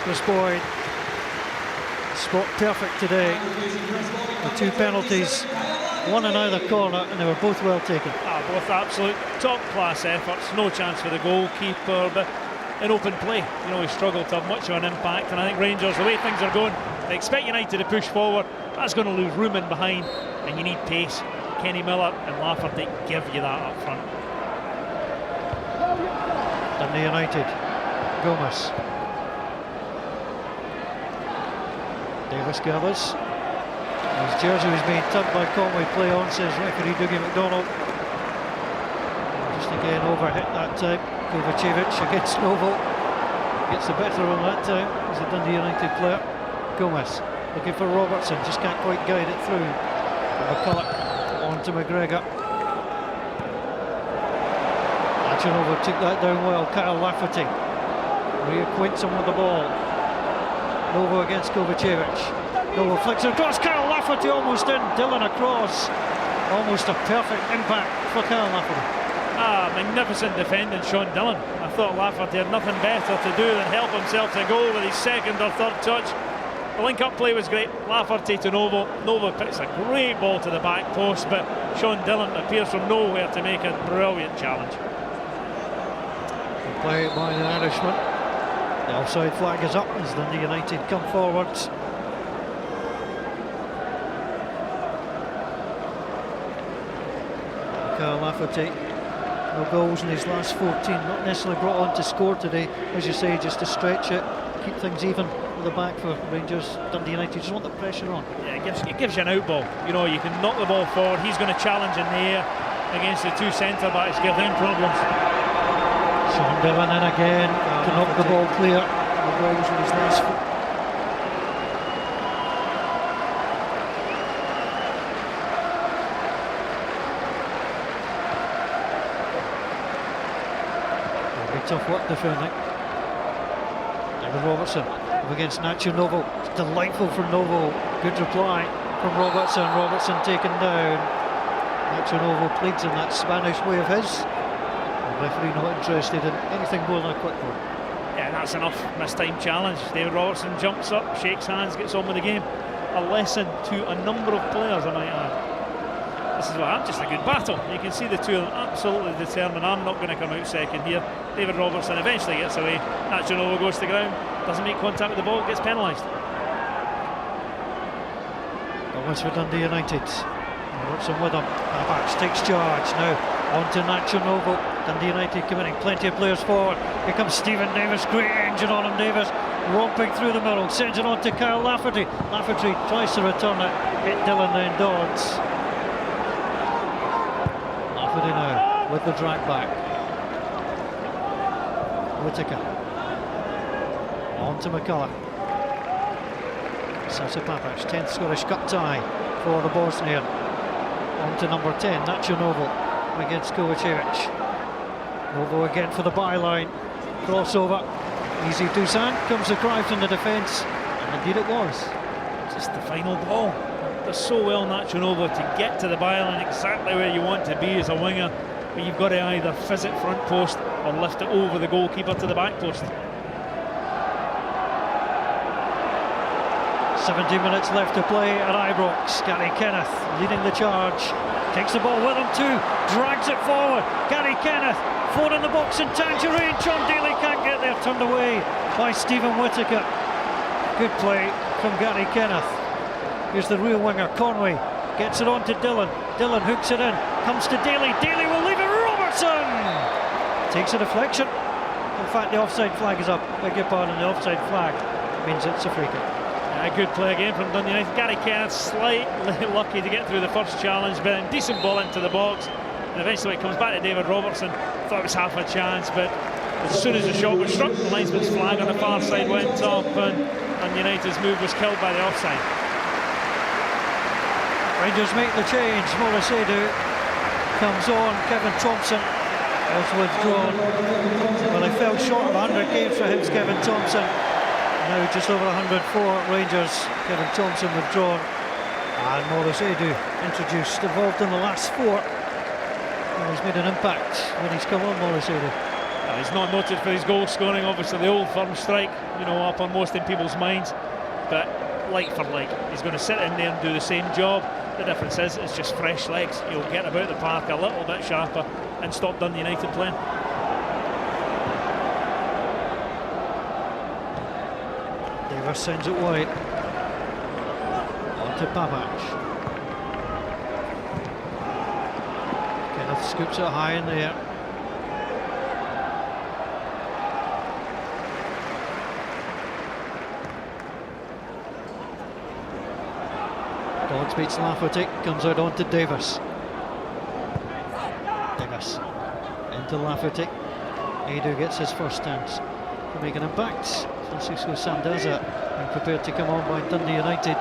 A: Chris Boyd. Spot perfect today. The 2 penalties, one in either corner, and they were both well taken.
B: Both absolute top-class efforts. No chance for the goalkeeper, but in open play, you know, he struggled to have much of an impact. And I think Rangers, the way things are going, they expect United to push forward. That's going to lose room in behind, and you need pace. Kenny Miller and Lafferty give you that up front.
A: Dundee United, Gomez. Davis gathers. His jersey was being tugged by Conway. Play on, says referee Dougie McDonald. Just again overhit that time. Kovacevic against Novo. Gets the better of him that time. He's a Dundee United player. Gomez looking for Robertson. Just can't quite guide it through. McCulloch on to McGregor. Novo took that down well. Kyle Lafferty reacquaints him with the ball. Novo against Kovacevic. Noble flicks it across. Kyle Lafferty almost in. Dillon across. Almost a perfect impact for Kyle Lafferty.
B: Magnificent defending, Sean Dillon. I thought Lafferty had nothing better to do than help himself to goal with his second or third touch. The link-up play was great. Lafferty to Noble. Noble picks a great ball to the back post, but Sean Dillon appears from nowhere to make a brilliant challenge.
A: Good play by the Irishman. The offside flag is up as Dundee United come forwards. Kyle Lafferty, no goals in his last 14, not necessarily brought on to score today, as you say, just to stretch it, keep things even with the back for Rangers. Dundee United just want the pressure on.
B: Yeah, it gives you an out ball. You know, you can knock the ball forward. He's going to challenge in the air against the two centre backs, give them problems.
A: Sean Dillon in again to knock the ball clear. No goals in his last 14. Tough work defending. David Robertson up against Nacho Novo. It's delightful from Novo. Good reply from Robertson. Robertson taken down. Nacho Novo pleads in that Spanish way of his. The referee not interested in anything more than a quick one.
B: Yeah, that's enough. Mistime challenge. David Robertson jumps up, shakes hands, gets on with the game. A lesson to a number of players, I might add. This is what happened, just a good battle. You can see the two of them absolutely determined. I'm not going to come out second here. David Robertson eventually gets away. Nacho Novo goes to ground, doesn't make contact with the ball, gets penalised.
A: Almost for Dundee United. Robertson with him. Ibrox takes charge now. On to Nacho Novo. Dundee United committing plenty of players forward. Here comes Stephen Davis. Great engine on him, Davis. Romping through the middle. Sends it on to Kyle Lafferty. Lafferty tries to return it. Hit Dillon, then Dodds. Lafferty now with the drag back. Whittaker. On to McCullough. Sasa Papac, 10th Scottish Cup tie for the Bosnian. On to number 10, Nacho Novo against Kovacevic. Novo again for the byline. Crossover. Easy Dusan. Comes the cry from the defence. And indeed it was.
B: Just the final ball. Does so well, Nacho Novo, to get to the byline exactly where you want to be as a winger. But you've got to either fizz it front post or lift it over the goalkeeper to the back post.
A: 70 minutes left to play at Ibrox. Gary Kenneth leading the charge. Takes the ball with him too. Drags it forward. Gary Kenneth. 4 in the box and Tangerine. John Daly can't get there. Turned away by Stephen Whittaker. Good play from Gary Kenneth. Here's the real winger, Conway. Gets it on to Dillon. Dillon hooks it in. Comes to Daly. Daly will leave it. Robertson takes a deflection. In fact, the offside flag is up. Beg your pardon, the offside flag means it's a free kick.
B: A good play again from Dundee United. Gary Kenneth slightly lucky to get through the first challenge, but a decent ball into the box. And eventually it comes back to David Robertson. Thought it was half a chance, but as soon as the shot was struck, the linesman's flag on the far side went up, and United's move was killed by the offside.
A: Rangers make the change. Moricedo comes on. Kevin Thompson was withdrawn. Well, he fell short of 100 games for Hibs. Kevin Thompson. Now just over 104 Rangers. Kevin Thompson withdrawn. And Moricedo introduced, involved in the last 4. And he's made an impact when he's come on, Moricedo.
B: He's not noted for his goal scoring. Obviously, the old firm strike, you know, uppermost in people's minds. But like for like, he's going to sit in there and do the same job. The difference is it's just fresh legs. He'll get about the park a little bit sharper and stop Dundee United playing.
A: Davis sends it wide. On to Papac. Kenneth scoops it high in the air. Dodds beats Lafferty, comes out onto Davis. Davis into Lafferty. Edu gets his first chance to make an impact. Francisco Sandaza being prepared to come on by Dundee United.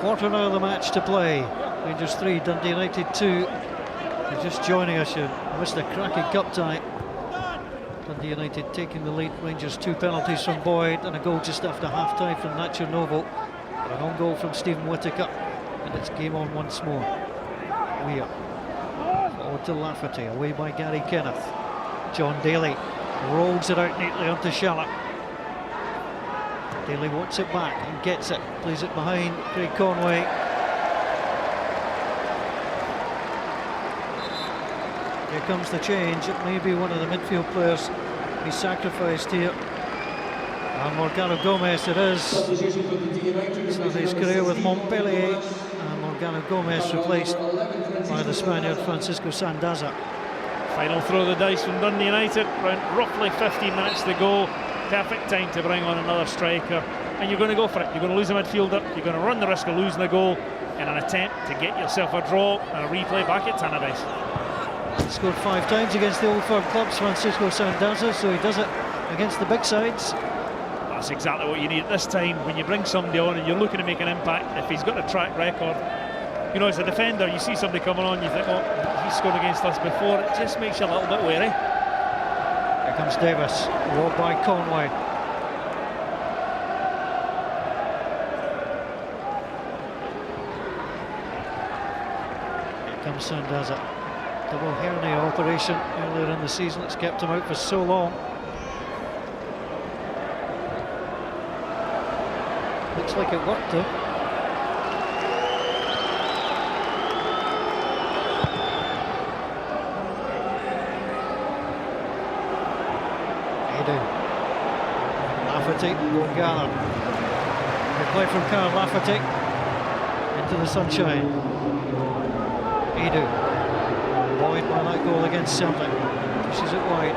A: Quarter now of the match to play. Rangers 3, Dundee United 2. If you're just joining us, you missed a cracking cup tie Dundee United taking the lead. Rangers 2 penalties from Boyd and a goal just after half-time from Nacho Novo. But an own goal from Stephen Whittaker, and it's game on once more. Weir forward to Lafferty, away by Gary Kenneth. John Daly rolls it out neatly onto Shallow. Daly wants it back and gets it, plays it behind Craig Conway. Here comes the change. It may be one of the midfield players he's sacrificed here. And Morgano Gomez it is. So his career with Montpellier, and Morgano Gomez replaced by the Spaniard Francisco Sandaza.
B: Final throw of the dice from Dundee United, around roughly 15 minutes to go. Perfect time to bring on another striker, and you're going to go for it. You're going to lose a midfielder, you're going to run the risk of losing a goal in an attempt to get yourself a draw and a replay back at Tannadice.
A: He scored 5 times against the Old Firm clubs, Francisco Sandaza, so he does it against the big sides.
B: That's exactly what you need at this time when you bring somebody on and you're looking to make an impact. If he's got a track record, you know, as a defender, you see somebody coming on, you think, oh, he's scored against us before. It just makes you a little bit wary.
A: Here comes Davis, rolled by Conway. Here comes Sandaza. Double hernia operation earlier in the season. It's kept him out for so long. Looks like it worked though. Lafferty, Gallagher. They play from Karl Lafferty into the sunshine. Edu. Boyd by that goal against Celtic. Pushes it wide.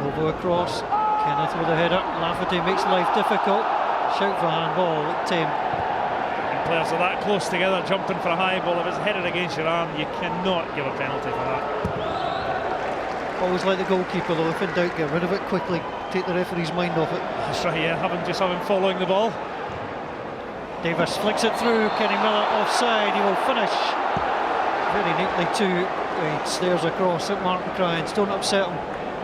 A: Over across. Kenneth with a header. Lafferty makes life difficult. Shout for handball. Look tame.
B: And players are that close together, jumping for a high ball. If it's headed against your arm, you cannot give a penalty for that.
A: Always like the goalkeeper though, if in doubt, get rid of it quickly, take the referee's mind off it.
B: That's right, yeah, have him following the ball.
A: Davis flicks it through, Kenny Miller offside, he will finish very neatly too. He stares across at Martin Cryans, don't upset him,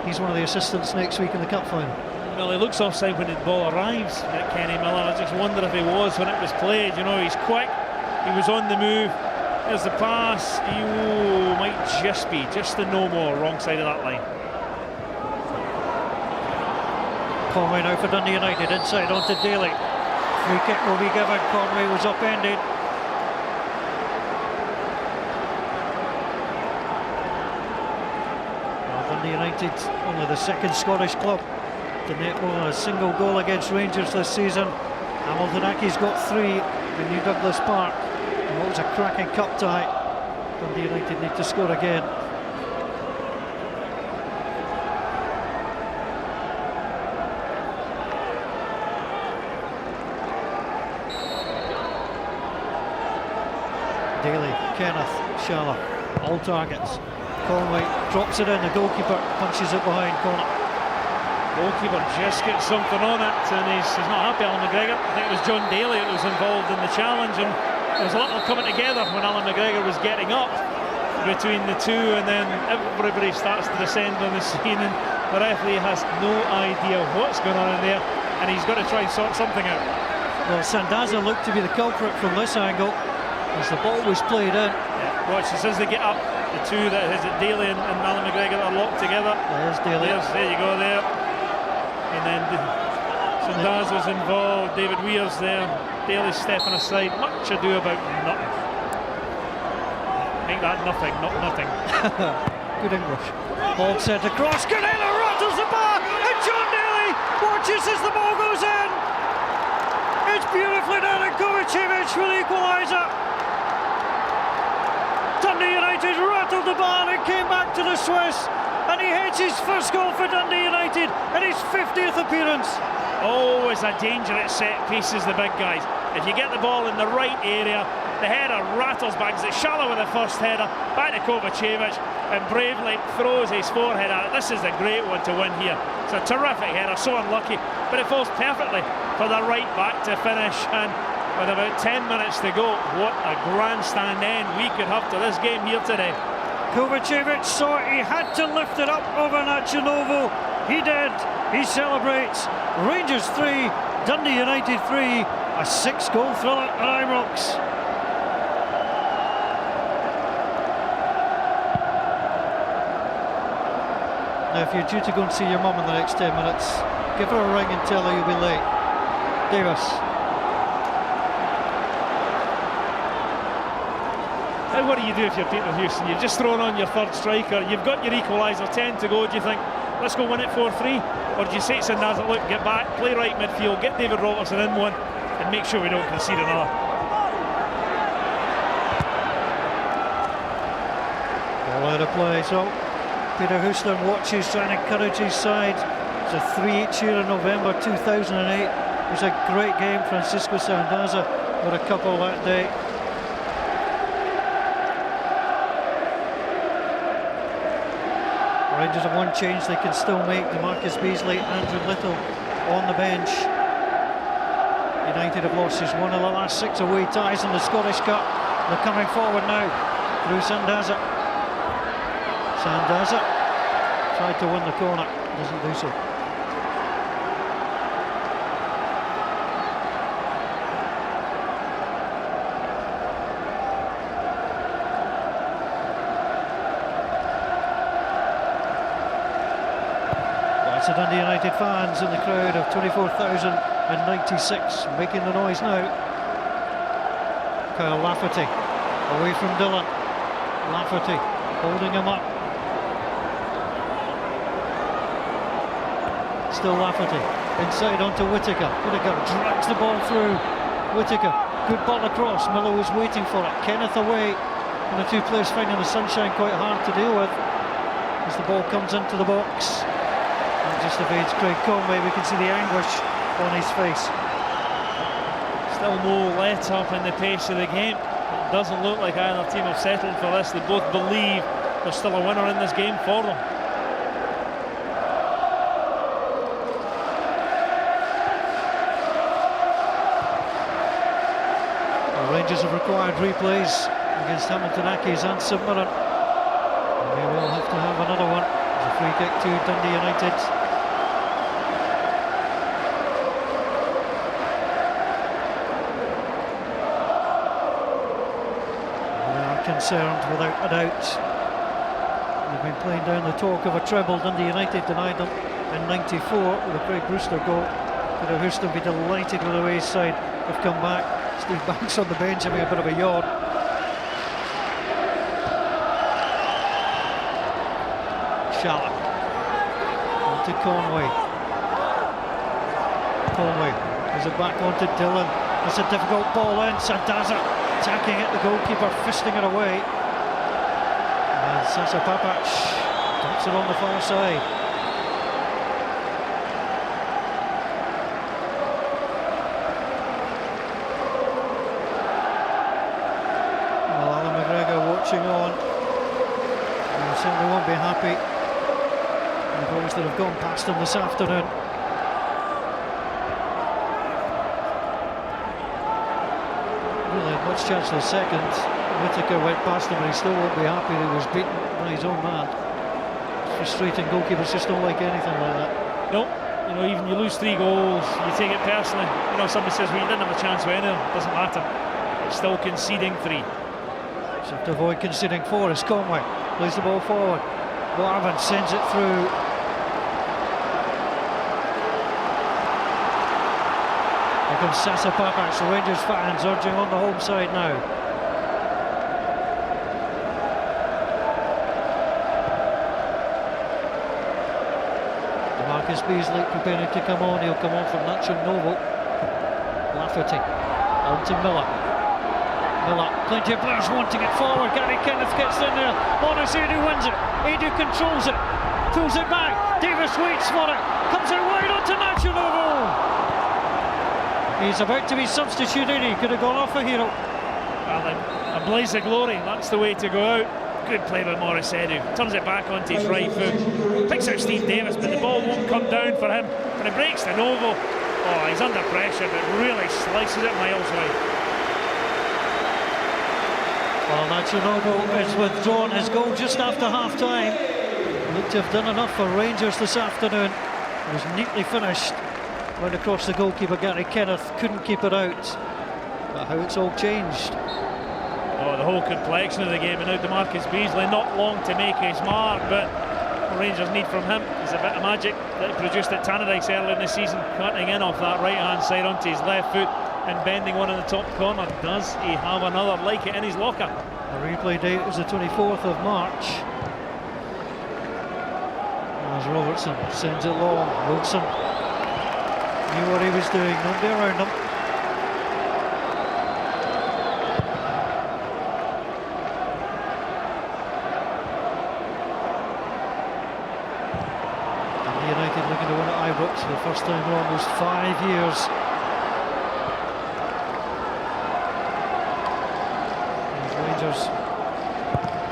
A: he's one of the assistants next week in the cup final.
B: Well, he looks offside when the ball arrives at Kenny Miller. I just wonder if he was when it was played. You know, he's quick, he was on the move. There's the pass, might just be the no more wrong side of that line.
A: Conway now for Dundee United, inside onto Daly. Free kick will be given, Conway was upended. Well, Dundee United, only the second Scottish club to net more than a single goal against Rangers this season. Hamilton Accies got 3 in New Douglas Park. What was a cracking cup tie. Dundee United need to score again. Daly, Kenneth, Shala, all targets. Conway drops it in, the goalkeeper punches it behind corner.
B: Goalkeeper just gets something on it, and he's not happy, Alan McGregor. I think it was John Daly that was involved in the challenge, and there was a little coming together when Alan McGregor was getting up between the two, and then everybody starts to descend on the scene, and the referee has no idea what's going on in there, and he's got to try and sort something out.
A: Well, Sandaza looked to be the culprit from this angle as the ball was played in.
B: Yeah, watch as they get up, the two that is it Daly and Alan McGregor are locked together.
A: There's Daly.
B: There you go there. And then Sandaza's involved, David Weir's there, Daly stepping aside, much ado about nothing. Make that nothing, not nothing.
A: Good English. Ball sent across, Canelo rattles the bar, and John Daly watches as the ball goes in. It's beautifully done, and Kovacevic will equaliser. Dundee United rattled the bar and came back to the Swiss, and he heads his first goal for Dundee United in his 50th appearance.
B: Always a danger at set pieces, the big guys. If you get the ball in the right area, the header rattles back. It's shallow with the first header, back to Kovacevic, and bravely throws his forehead at it. This is a great one to win here. It's a terrific header, so unlucky, but it falls perfectly for the right back to finish. And with about 10 minutes to go, what a grandstand end we could have to this game here today.
A: Kovacevic saw it, he had to lift it up over Nachanovo. He did. He celebrates. Rangers 3, Dundee United 3, a 6-goal thriller at Ibrox. Now, if you're due to go and see your mum in the next 10 minutes, give her a ring and tell her you'll be late. Davis.
B: Now what do you do if you're Peter Houston? You've just thrown on your third striker, you've got your equaliser, 10 to go. Do you think, let's go win it 4-3? Or do you say to Sandaza, look, get back, play right midfield, get David Robertson in one, and make sure we don't concede another?
A: All out of play, so Peter Houston watches, trying to encourage his side. It was a 3-8 here in November 2008. It was a great game. Francisco Sandaza with a couple that day. Rangers have one change they can still make. DeMarcus Beasley, Andrew Little on the bench. United have lost just one of the last 6 away ties in the Scottish Cup. They're coming forward now through Sandaza. Sandaza tried to win the corner, doesn't do so. Lots of Dundee United fans in the crowd of 24,096 making the noise now. Kyle Lafferty away from Dillon. Lafferty holding him up. Still Lafferty, inside onto Whittaker. Whittaker drags the ball through. Whittaker, good ball across. Miller was waiting for it. Kenneth away, and the two players finding the sunshine quite hard to deal with as the ball comes into the box. And just evades Craig Conway. We can see the anguish on his face.
B: Still no let up in the pace of the game. It doesn't look like either team have settled for this. They both believe there's still a winner in this game for them.
A: Rangers have required replays against Hamilton Accies and St Mirren. They will have to have another one. There's a free kick to Dundee United. They are concerned without a doubt. They've been playing down the talk of a treble. Dundee United denied them in '94 with a Craig Brewster goal. Peter Houston will be delighted with the way his side have come back. Steve Banks on the bench having a bit of a yawn. Shallow onto Conway. Conway is it back onto Dillon. It's a difficult ball in. Sandaza attacking it, the goalkeeper fisting it away. And Sasa Papac dumps it on the far side. On, and certainly won't be happy with those that have gone past him this afternoon. Really had much chance for the second. Whittaker went past him and he still won't be happy that he was beaten by his own man. It's frustrating. Goalkeepers just don't like anything like that.
B: No, you know, even you lose 3 goals, you take it personally. You know, somebody says, well, you didn't have a chance with any of them. Doesn't matter. It's still conceding 3.
A: So to avoid conceding 4 is Conway. Plays the ball forward. Larvin sends it through. Here comes Sasa Papac. So Rangers fans urging on the home side now. DeMarcus Beasley preparing to come on. He'll come on from Nachanovo. Lafferty on to Miller. Miller, plenty of players wanting it forward. Gary Kenneth gets in there. Monas Edu wins it. Edu controls it. Pulls it back. Davis waits for it. Comes out wide onto Nachanovo. He's about to be substituted. He could have gone off a hero.
B: Well, a blaze of glory. That's the way to go out. Good play by Monas Edu. Turns it back onto his right foot. Picks out Steve Davis, but the ball won't come down for him. And it breaks the Novo. Oh, he's under pressure, but really slices it miles wide.
A: Well, Ronaldo is withdrawn his goal just after half-time. Looked to have done enough for Rangers this afternoon. It was neatly finished. Went across the goalkeeper, Gary Kenneth, couldn't keep it out. But how it's all changed.
B: Oh, the whole complexion of the game, and now DeMarcus Beasley, not long to make his mark, but what Rangers need from him is a bit of magic that he produced at Tannadice earlier in the season, cutting in off that right-hand side onto his left foot and bending one in the top corner. Does he have another like it in his locker?
A: The replay date was the 24th of March. As Robertson sends it long, Wilson knew what he was doing, nobody around him. Dundee United looking to win at Ibrox for the first time in almost 5 years. As Rangers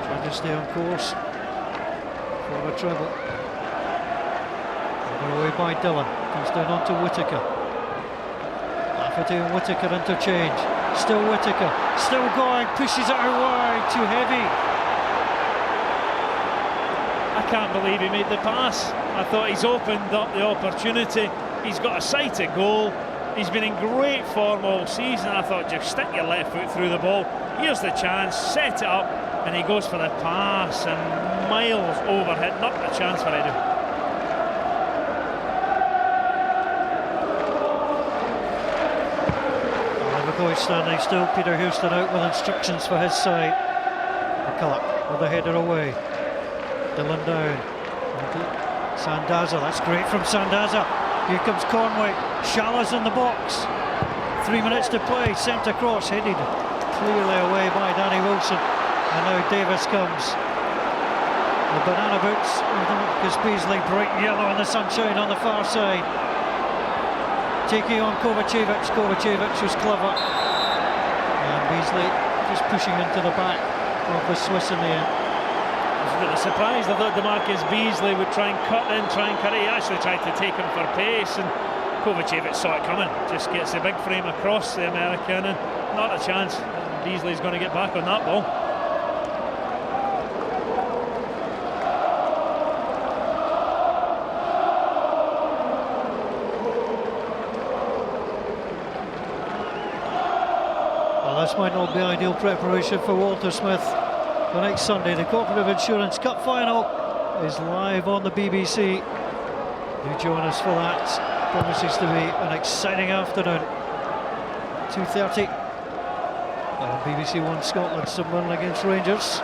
A: trying to stay on course for a treble. Away by Dillon, comes down onto Whittaker. Lafferty and Whittaker interchange. Still Whittaker, still going, pushes it out wide, too heavy.
B: I can't believe he made the pass. I thought he's opened up the opportunity. He's got a sighted goal. He's been in great form all season. I thought, just stick your left foot through the ball. Here's the chance, set it up, and he goes for the pass and miles overhead. Not a chance for Edu.
A: Standing still, Peter Houston out with instructions for his side. McCulloch with the header away. Dillon down. Sandaza, that's great from Sandaza. Here comes Conway. Shallow's in the box. 3 minutes to play. Sent across, headed clearly away by Danny Wilson. And now Davis comes. The banana boots. Because Beasley, bright yellow in the sunshine on the far side. Taking on Kovacevic. Kovacevic was clever. And Beasley just pushing into the back of the Swiss in the end.
B: I was really surprised. I thought DeMarcus Beasley would try and cut in, try and cut it. He actually tried to take him for pace, and Kovacevic saw it coming. Just gets the big frame across the American, and not a chance. Beasley's going to get back on that ball.
A: This might not be ideal preparation for Walter Smith for next Sunday. The Cooperative Insurance Cup final is live on the BBC. Do join us for that. Promises to be an exciting afternoon. 2:30 on BBC One Scotland, Sunderland against Rangers.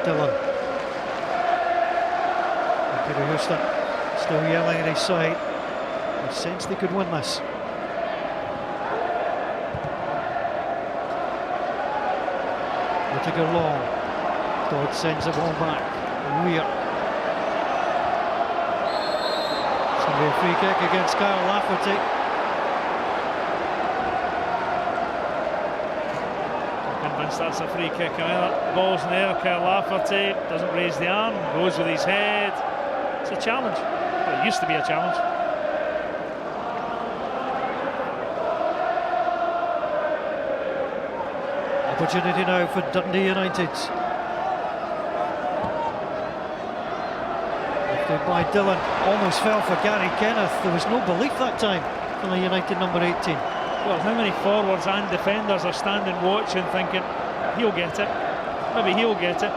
A: Dillon. And Peter Houston still yelling at his side. I sense they could win this. Whittaker long. Dodd sends the ball back. Weir. It's going to be a free kick against Kyle Lafferty.
B: I'm convinced that's a free kick. I mean, that ball's in the air. Kyle Lafferty doesn't raise the arm, goes with his head. It's a challenge. Well, it used to be a challenge.
A: Opportunity now for Dundee United. Lifted by Dillon, almost fell for Gary Kenneth. There was no belief that time from the United number 18.
B: Well, how many forwards and defenders are standing watching thinking, he'll get it, maybe he'll get it,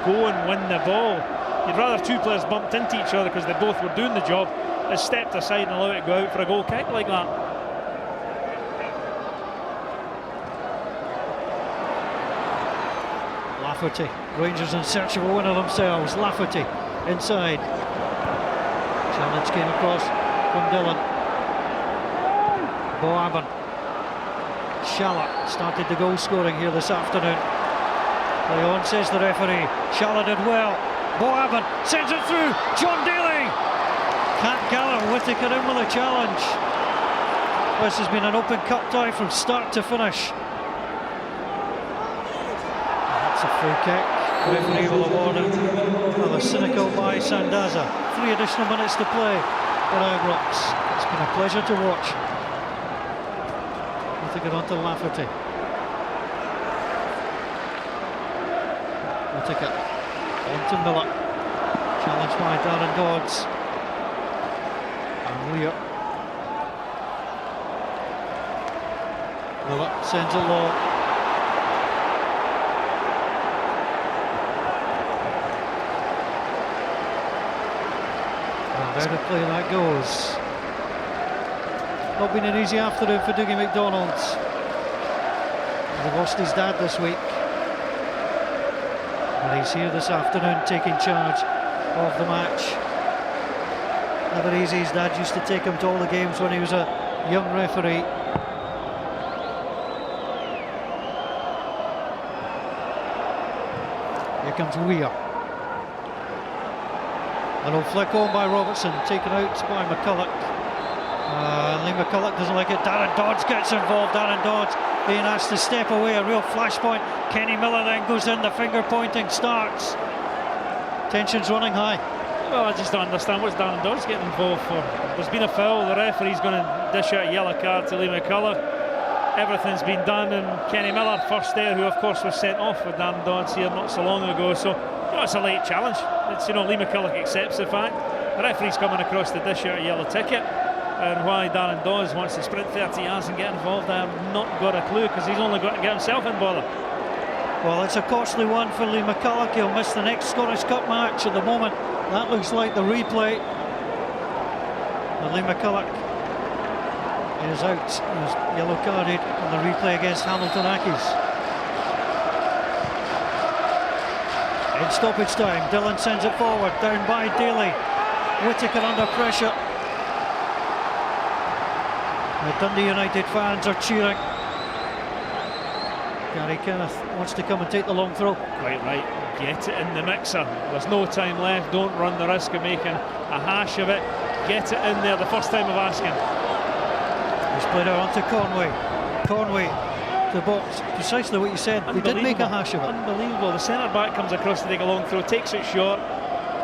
B: go and win the ball. You'd rather two players bumped into each other because they both were doing the job, than stepped aside and allowed it to go out for a goal kick like that.
A: Lafferty, Rangers in search of a winner themselves. Lafferty inside. Challenge came across from Dillon. Boaban. Shallow started the goal scoring here this afternoon. Play on, says the referee. Shallow did well. Boaban sends it through. John Daly. Cat Gallagher, Whittaker in with a challenge. This has been an open cup tie from start to finish. That's a free kick. Referee will award it. Rather cynical by Sandaza. 3 additional minutes to play for Ibrox. It's been a pleasure to watch. Whittaker onto Lafferty. Whittaker onto Miller. Challenged by Darren Dodds. And Weir. Miller sends it long. And out of play that goes. Not been an easy afternoon for Dougie McDonald. He lost his dad this week. And he's here this afternoon taking charge of the match. Never easy, his dad used to take him to all the games when he was a young referee. Here comes Weir. An old flick on by Robertson, taken out by McCulloch. Lee McCulloch doesn't like it. Darren Dodds gets involved. Darren Dodds being asked to step away, a real flashpoint. Kenny Miller then goes in, the finger pointing starts. Tension's running high.
B: Well, I just don't understand what's Darren Dodds getting involved for. There's been a foul, the referee's going to dish out a yellow card to Lee McCulloch. Everything's been done, and Kenny Miller, first there, who of course was sent off with Darren Dodds here not so long ago. So, it's a late challenge. It's, Lee McCulloch accepts the fact. The referee's coming across to dish out a yellow ticket. And why Darren Dawes wants to sprint 30 yards and get involved, I have not got a clue, because he's only got to get himself in bother.
A: Well, it's a costly one for Lee McCulloch. He'll miss the next Scottish Cup match at the moment. That looks like the replay. And Lee McCulloch is out. He was yellow carded on the replay against Hamilton Accies. In stoppage time, Dillon sends it forward, down by Daly. Whittaker under pressure. The Dundee United fans are cheering. Gary Kenneth wants to come and take the long throw.
B: Quite right, get it in the mixer. There's no time left, don't run the risk of making a hash of it. Get it in there the first time of asking.
A: He's played out onto Conway. Conway to the box, precisely what you said. He did make a hash of it.
B: Unbelievable, the centre back comes across to take a long throw, takes it short.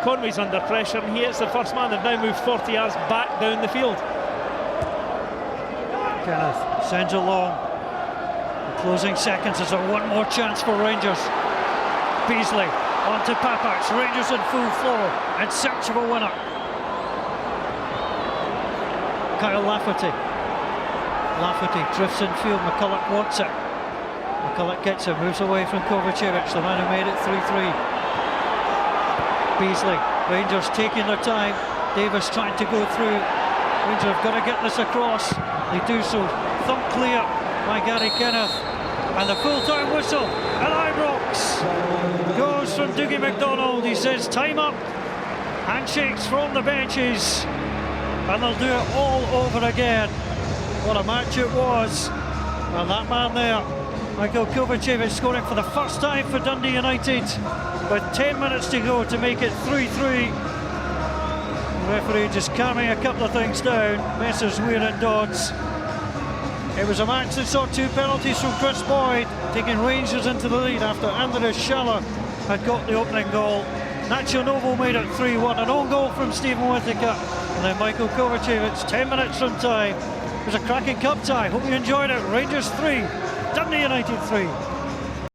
B: Conway's under pressure and he hits the first man. They've now moved 40 yards back down the field.
A: Kenneth sends it long. The closing seconds is a one more chance for Rangers. Beasley onto Papax. Rangers in full flow in search of a winner. Kyle Lafferty. Lafferty drifts in field. McCulloch wants it. McCulloch gets it, moves away from Kovacevic, the man who made it 3-3. Beasley. Rangers taking their time. Davis trying to go through. Rangers have got to get this across. They do so. Thump clear by Gary Kenneth. And the full-time whistle at Ibrox goes from Dougie McDonald. He says time up. Handshakes from the benches. And they'll do it all over again. What a match it was. And that man there, Michael Kovacevic, scoring for the first time for Dundee United with 10 minutes to go to make it 3-3. The referee just calming a couple of things down. Messrs Weir and Dodds. It was a match that saw two penalties from Chris Boyd, taking Rangers into the lead after Andres Schaller had got the opening goal. Nacho Novo made it 3-1, an own goal from Stephen Whittaker, and then Michael Kovacevic 10 minutes from time. It was a cracking cup tie. Hope you enjoyed it. Rangers 3, Dundee United 3.